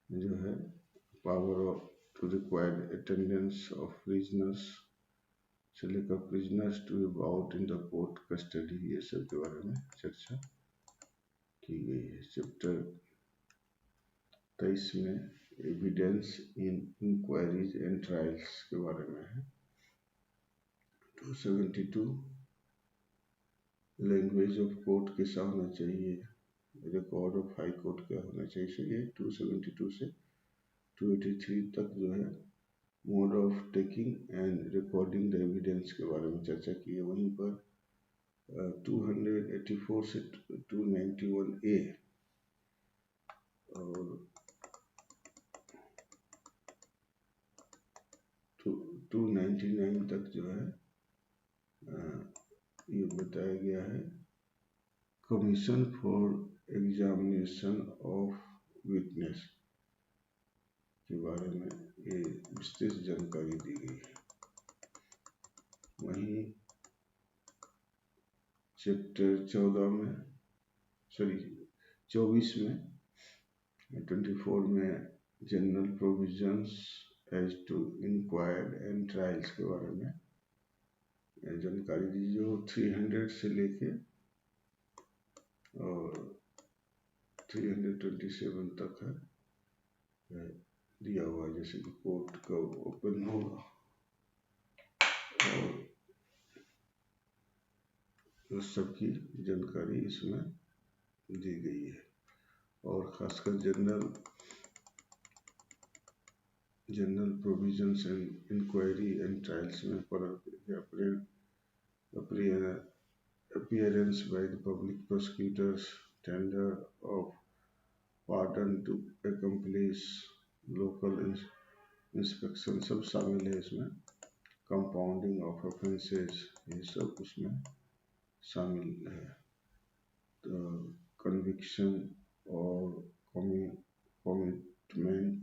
जो है power of to required attendance of prisoners से लेकर prisoners to be brought in the court custody, ये सब के बारे में चर्चा की गई है। चैप्टर 23 में evidence in inquiries and trials के बारे में है। 272 लैंग्वेज ऑफ कोर्ट कैसा होना चाहिए, रिकॉर्ड ऑफ हाई कोर्ट क्या होना चाहिए। 272 से 283 तक जो है mode of taking and recording the evidence के बारे में चर्चा की है। वहीं पर 284 से 291A और 299 तक जो है ये बताया गया है। Commission for examination of witness के बारे में ये विशेष जानकारी दी गई है। वहीं चैप्टर 14 में 24 में 24 में general provisions as to inquired and trials के बारे में जानकारी दी, जो 300 से लेके और 327 तक है दिया हुआ है, जैसे कि कोर्ट कब ओपन होगा और उस सब की जानकारी इसमें दी गई है। और खासकर general provisions and inquiry and trials में appearance by the public prosecutors, tender of pardon to accomplish local inspection सब शामिल है इसमें। कंपाउंडिंग ऑफ ऑफेंसेस ये सब उसमें शामिल है। तो कन्विक्शन और commitment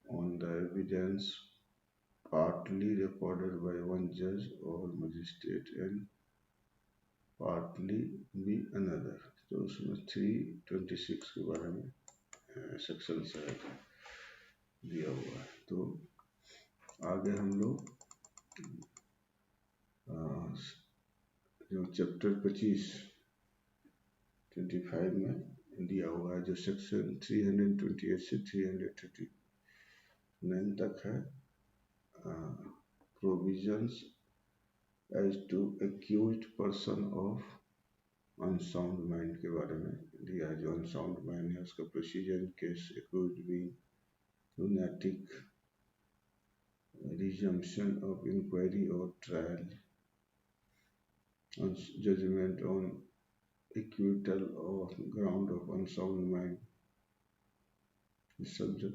on the evidence partly recorded by one judge or magistrate and partly by another। तो उसमें 326 के बारे में सेक्शन दिया हुआ है। तो आगे हम लोग जो चैप्टर 25 में दिया हुआ है, जो सेक्शन 328 से 339 तक है, provisions as to accused person of unsound mind के बारे में दिया है। जो अनसाउंड माइंड है उसका procedure in case accused being lunatic, resumption of inquiry or trial, judgment on acquittal or ground of unsound mind। इस सब जो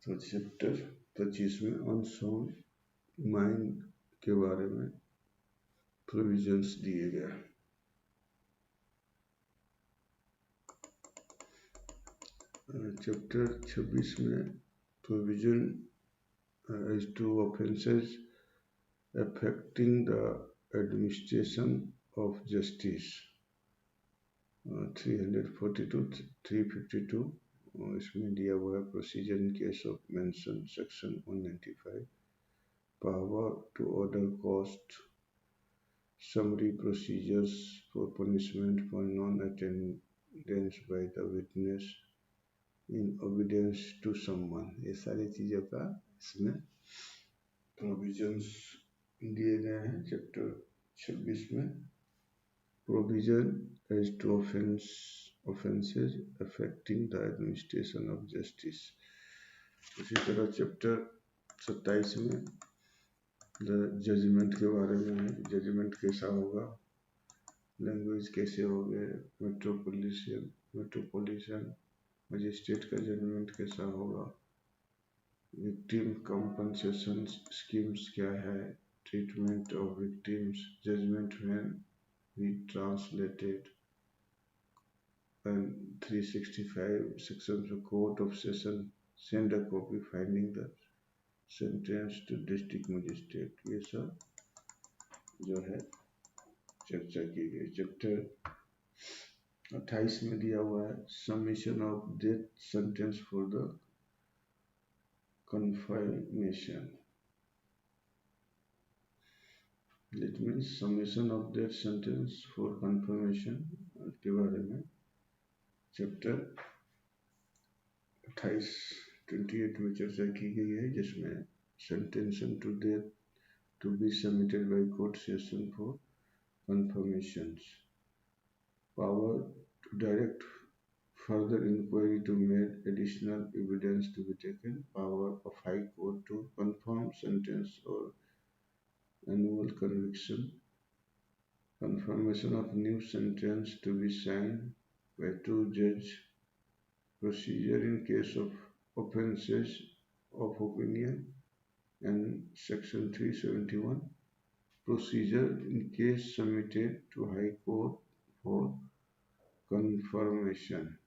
तो चैप्टर 25 में अनसाउंड माइंड के बारे में प्रोविजंस दिए गए। चैप्टर 26 में provision as to offences affecting the administration of justice 342 352 इसमें दिया हुआ है। Procedure in case of mention section 195, power to order cost, summary procedures for punishment for non-attendance by the witness in obedience to someone। ये सारी चीज़ों का इसमें प्रोविजंस दिए गए हैं। चैप्टर 26 में provision as to offenses affecting the administration of justice। उसी तरह चैप्टर 27 में जजमेंट के बारे में है। जजमेंट कैसा होगा, लैंग्वेज कैसे होगे, मेट्रोपोलिटन मजिस्ट्रेट का जजमेंट कैसा होगा, विक्टिम कंपनसेशन स्कीम्स क्या है, treatment of victims, judgment when be translated and 365 sections of court of session send a copy finding the sentence to district magistrate। ये सब जो है चर्चा की गई। चैप्टर 28 में दिया हुआ है submission of death sentence for the confirmation। That means submission of death sentence for confirmation के बारे में चैप्टर 28 में चर्चा की गई है, जिसमें sentencing to death to be submitted by court session for confirmations, power to direct further inquiry to make additional evidence to be taken, power of high court to confirm sentence or annual conviction, confirmation of new sentence to be signed by two judges, procedure in case of offences of opinion, and Section 371 procedure in case submitted to High Court for confirmation.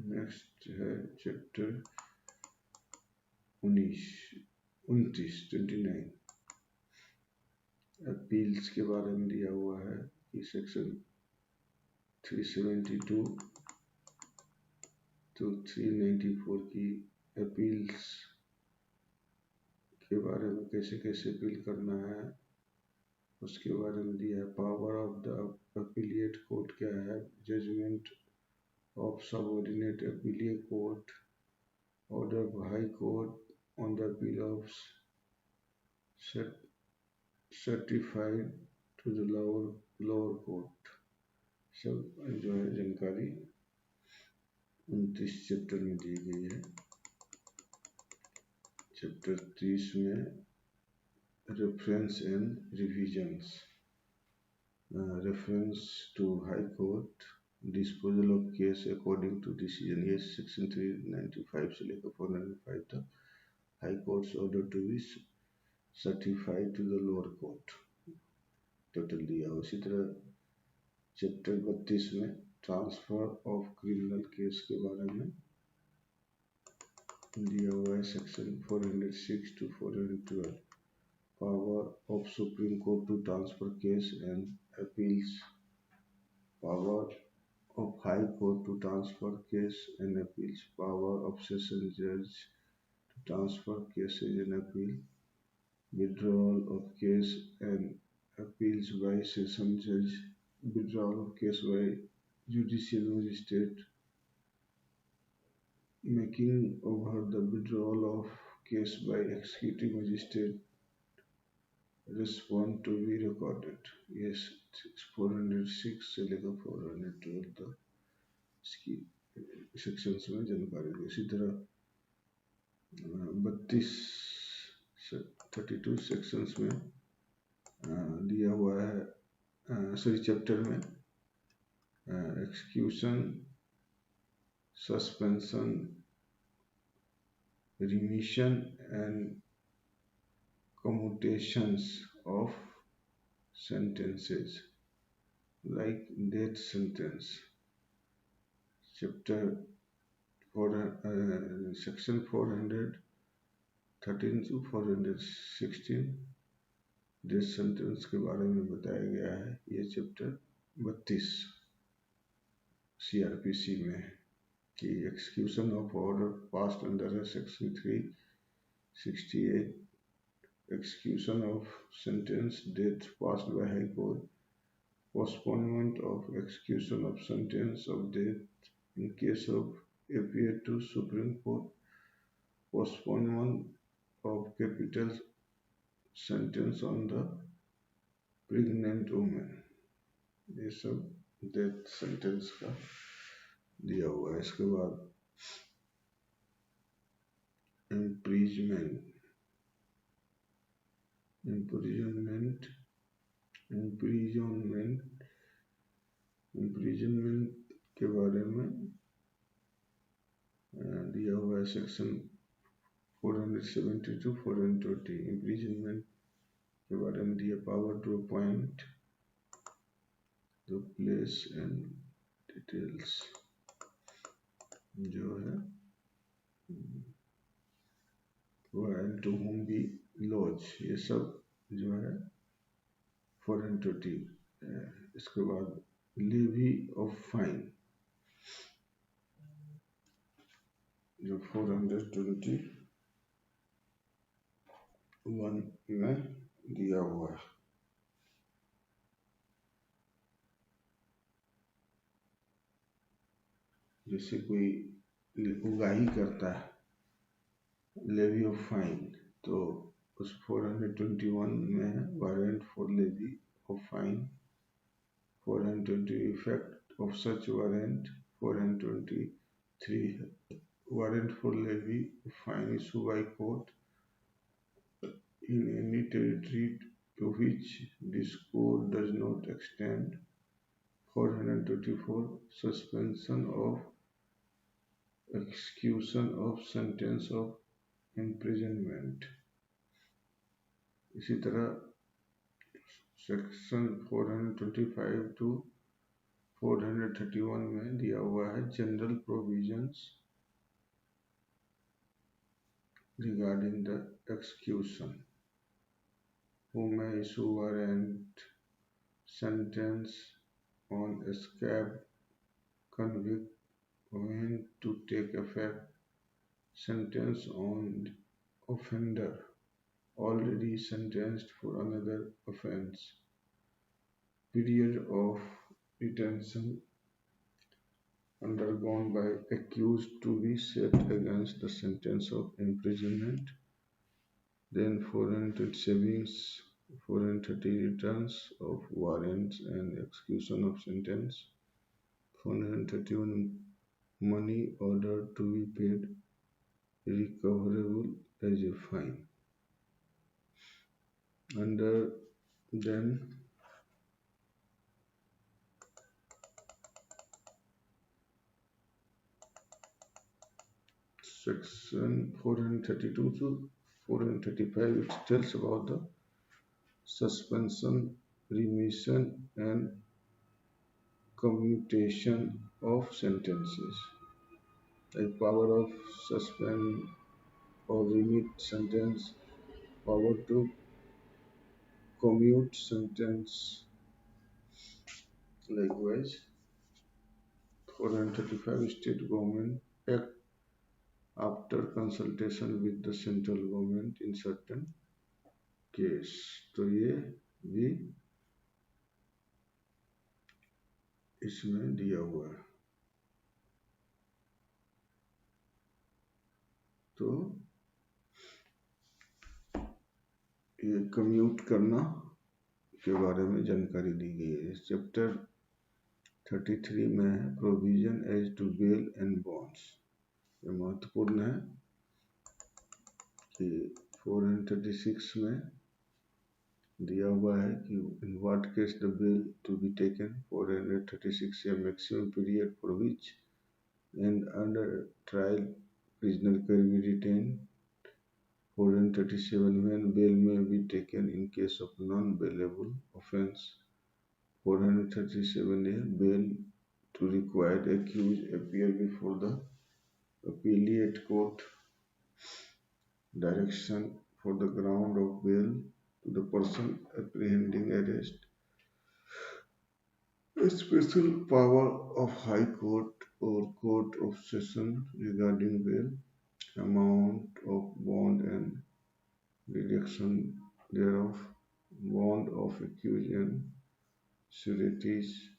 Next है चैप्टर 29 अपील्स के बारे में दिया हुआ है कि सेक्शन 372 तो 394 की अपील्स के बारे में कैसे कैसे अपील करना है उसके बारे में दिया है। Power of the appellate court क्या है, judgement of subordinate appellate court, order of high court on the appeal of certified to the lower court, सब जो है जानकारी 29 चैप्टर में दी गई है। चैप्टर 30 में reference and revisions, reference to high court, disposal of case according to decision, ये सेक्शन 395 से लेकर 405 तक, high courts order to be certified to the lower court total दिया हुआ। इसी तरह चैप्टर 32 में ट्रांसफर ऑफ क्रिमिनल केस के बारे में दिया हुआ है। Section 406 to 412 power of supreme court to transfer case and appeals, power of High Court to transfer case and appeals, power of Session Judge to transfer cases and appeal, withdrawal of case and appeals by Session Judge, withdrawal of case by Judicial Magistrate, making over the withdrawal of case by Executive Magistrate, respond to be recorded. Yes, 406 से लेकर 412 तक इसकी सेक्शंस में जानकारी दी। इसी तरह 32 सेक्शंस में दिया हुआ है, सॉरी चैप्टर में execution, suspension, remission and commutations of sentences like death sentence. Chapter 4, section 413 to 416 death sentence के बारे में बताया गया है। ये चैप्टर 32 CRPC में है कि execution of order passed under section 368, execution of sentence, death passed by High Court, postponement of execution of sentence of death in case of appeal to Supreme Court, postponement of capital sentence on the pregnant woman, ये सब डेथ सेंटेंस का दिया हुआ है। इसके बाद imprisonment के बारे में दिया हुआ है। सेक्शन 470 to 420 imprisonment के बारे में दिया। Power to appoint, the place and details जो है and to whom be lodge, ये सब जो है 420। इसके बाद लेवी ऑफ फाइन जो 421 में दिया हुआ है। जैसे कोई उगाही करता है लेवी ऑफ फाइन, तो उस 421 में warrant for levy of fine, 420 effect of such warrant, 423 warrant for levy of fine issued by court in any territory to which this court does not extend, 424 suspension of execution of sentence of imprisonment। इसी तरह सेक्शन 425 टू 431 में दिया हुआ है general provisions regarding the execution, who may issue warrant, sentence on escape convict when to take effect, sentence on offender already sentenced for another offense, period of detention undergone by accused to be set against the sentence of imprisonment, then 430 returns of warrants and execution of sentence, 431 money ordered to be paid recoverable as a fine. Under then section 432 to 435, it tells about the suspension, remission and commutation of sentences. A power of suspend or remit sentence, power to commute sentence. Likewise, 435 State Government Act after consultation with the central government in certain case। तो ये भी इसमें दिया हुआ है। तो ये कम्यूट करना के बारे में जानकारी दी गई है। चैप्टर 33 में है provision as to bail and bonds. ये महत्वपूर्ण है कि 436 में दिया हुआ है कि in what case the bail to be taken, 436 a maximum period for which and under trial prisoner can be detained, 437 when bail may be taken in case of non-bailable offence, 437 a bail to required accused appear before the appellate court, direction for the ground of bail to the person apprehending arrest, a special power of High Court or Court of Session regarding bail, amount of bond and reduction thereof, bond of accused and sureties,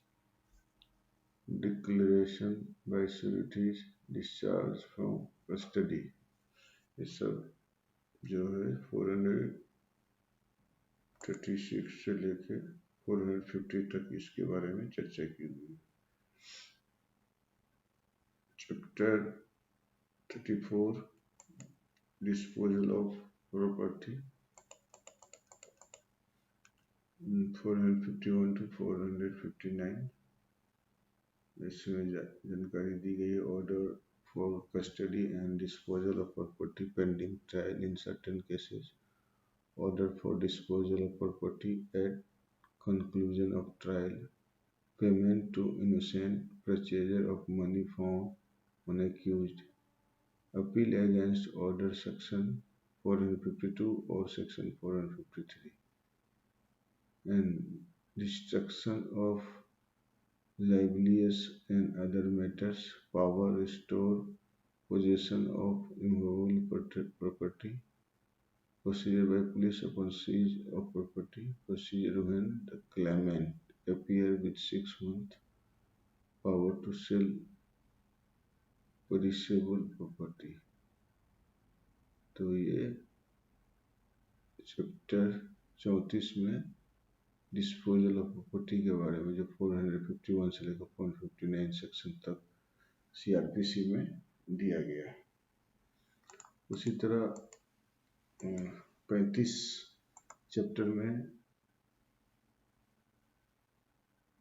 declaration by sureties, discharge from custody। ये सब जो है 436 से लेके 450 तक इसके बारे में चर्चा की हुई। Chapter 34 disposal of property, 451 to 459, इसमें जानकारी दी गई है order for custody and disposal of property pending trial in certain cases, order for disposal of property at conclusion of trial, payment to innocent purchaser of money found on accused, appeal against order section 452 or section 453, and destruction of libelous and other matters, power restore possession of immovable property, procedure by police upon siege of property, procedure when the claimant appear with 6 months, power to sell perishable property। तो ये चैप्टर 34 में डिस्पोजल ऑफ प्रॉपर्टी के बारे में जो 451 से लेकर 459 सेक्शन तक सीआरपीसी में दिया गया है। उसी तरह 35 चैप्टर में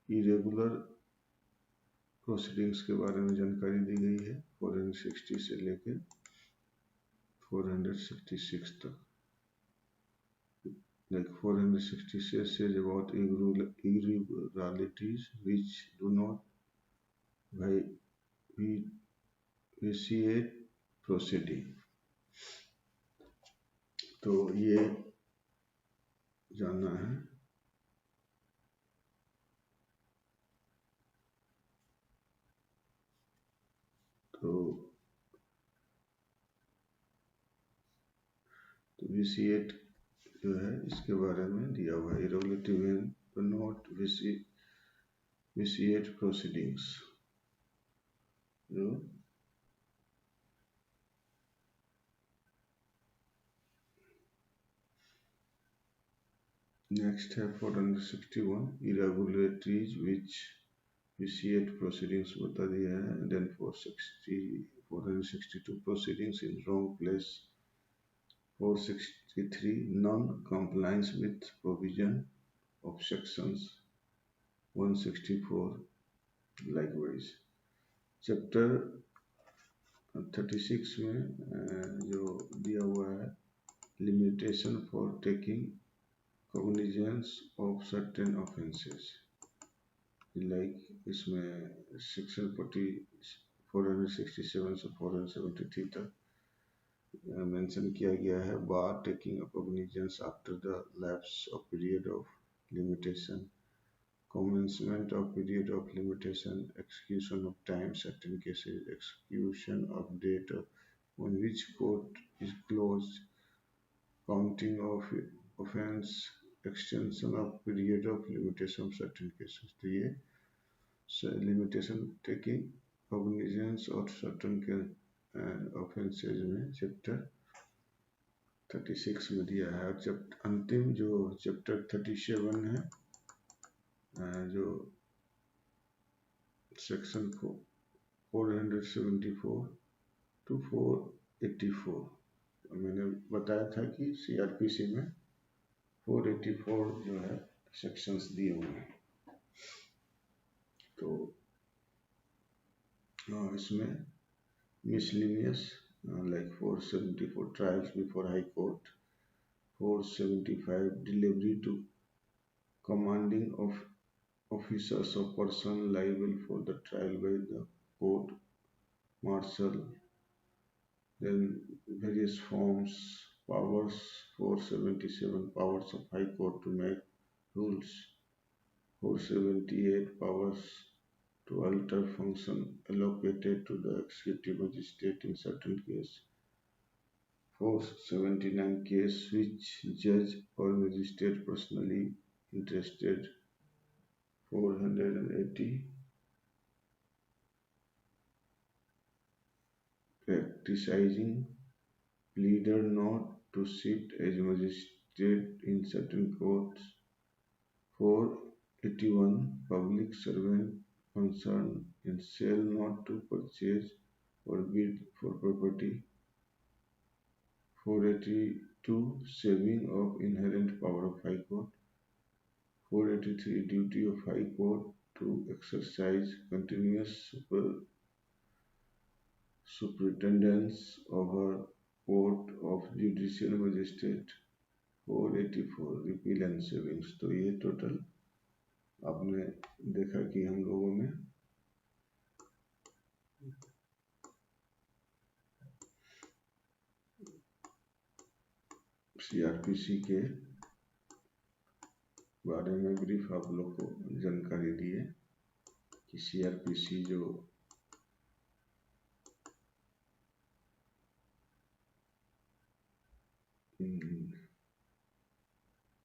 इरेगुलर प्रोसीडिंग्स के बारे में जानकारी दी गई है 460 से लेकर 466 तक. Like 466 says about irregularities which do not vitiate proceeding. तो ये जानना है. तो vitiate जो है इसके बारे में दिया हुआ है. Irregularity when do not vitiate proceedings. जो नेक्स्ट है 461 irregularities which vitiate proceedings बता दिया है. Then 462 proceedings in wrong place. 463 non-compliance with provision of sections 164. Likewise, chapter 36 में जो दिया हुआ है limitation for taking cognizance of certain offences. Like इसमें section 467 से 473 तक मेंशन किया गया है. बार taking cognizance after the lapse of period of limitation, commencement of period of limitation, execution of time, certain cases, execution of date on which court is closed, counting of offense, extension of period of limitation of certain cases. तो ये limitation taking cognizance of certain offenses में चैप्टर 36 में दिया है. और अंतिम जो चैप्टर 37 है जो सेक्शन 474 to 484 मैंने बताया था कि सीआरपीसी में 484 जो है सेक्शंस दिए हुए हैं. तो इसमें miscellaneous like 474 trials before high court, 475 delivery to commanding of officers of person liable for the trial by the court martial, then various forms, powers, 477 powers of high court to make rules, 478 powers to alter function allocated to the executive magistrate in certain case, 479 case which judge or magistrate personally interested, 480 practicing pleader not to sit as magistrate in certain courts, 481 public servant concerned in sale not to purchase or bid for property, 482 saving of inherent power of High Court, 483 duty of High Court to exercise continuous superintendence over court of judicial magistrate, 484 repeal and savings. तो ये टोटल आपने देखा कि हम लोगों ने सीआरपीसी के बारे में ब्रीफ आप लोग को जानकारी दी है कि सीआरपीसी जो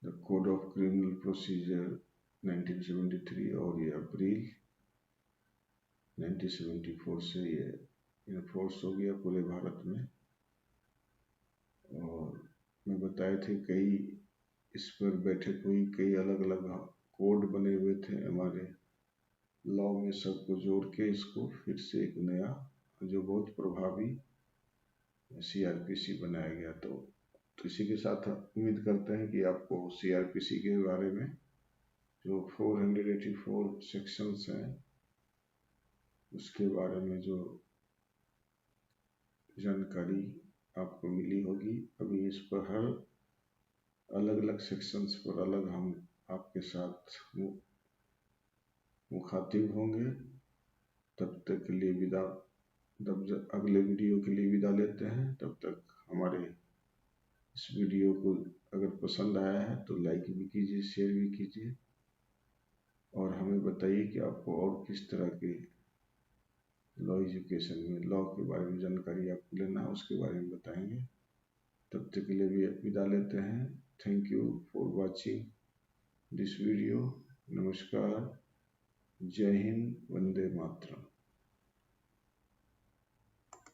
the code of criminal procedure 1973 और ये अप्रैल 1974 से ये इन्फोर्स हो गया पूरे भारत में. और मैं बताए थे कई इस पर बैठक हुई, कई अलग अलग कोड बने हुए थे हमारे लॉ में, सबको जोड़ के इसको फिर से एक नया जो बहुत प्रभावी सीआरपीसी बनाया गया. तो इसी के साथ उम्मीद करते हैं कि आपको सीआरपीसी के बारे में जो 484 सेक्शंस हैं उसके बारे में जो जानकारी आपको मिली होगी। अभी इस पर हर अलग अलग सेक्शंस पर अलग हम आपके साथ मुखातिब होंगे। तब तक के लिए विदा, तब अगले वीडियो के लिए विदा लेते हैं। तब तक हमारे इस वीडियो को अगर पसंद आया है तो लाइक भी कीजिए, शेयर भी कीजिए और हमें बताइए कि आपको और किस तरह के लॉ एजुकेशन में लॉ के बारे में जानकारी आपको लेना है, उसके बारे में बताएंगे। तब तक के लिए भी विदा लेते हैं। Thank you for watching this video. नमस्कार, जय हिंद, वंदे मातरम।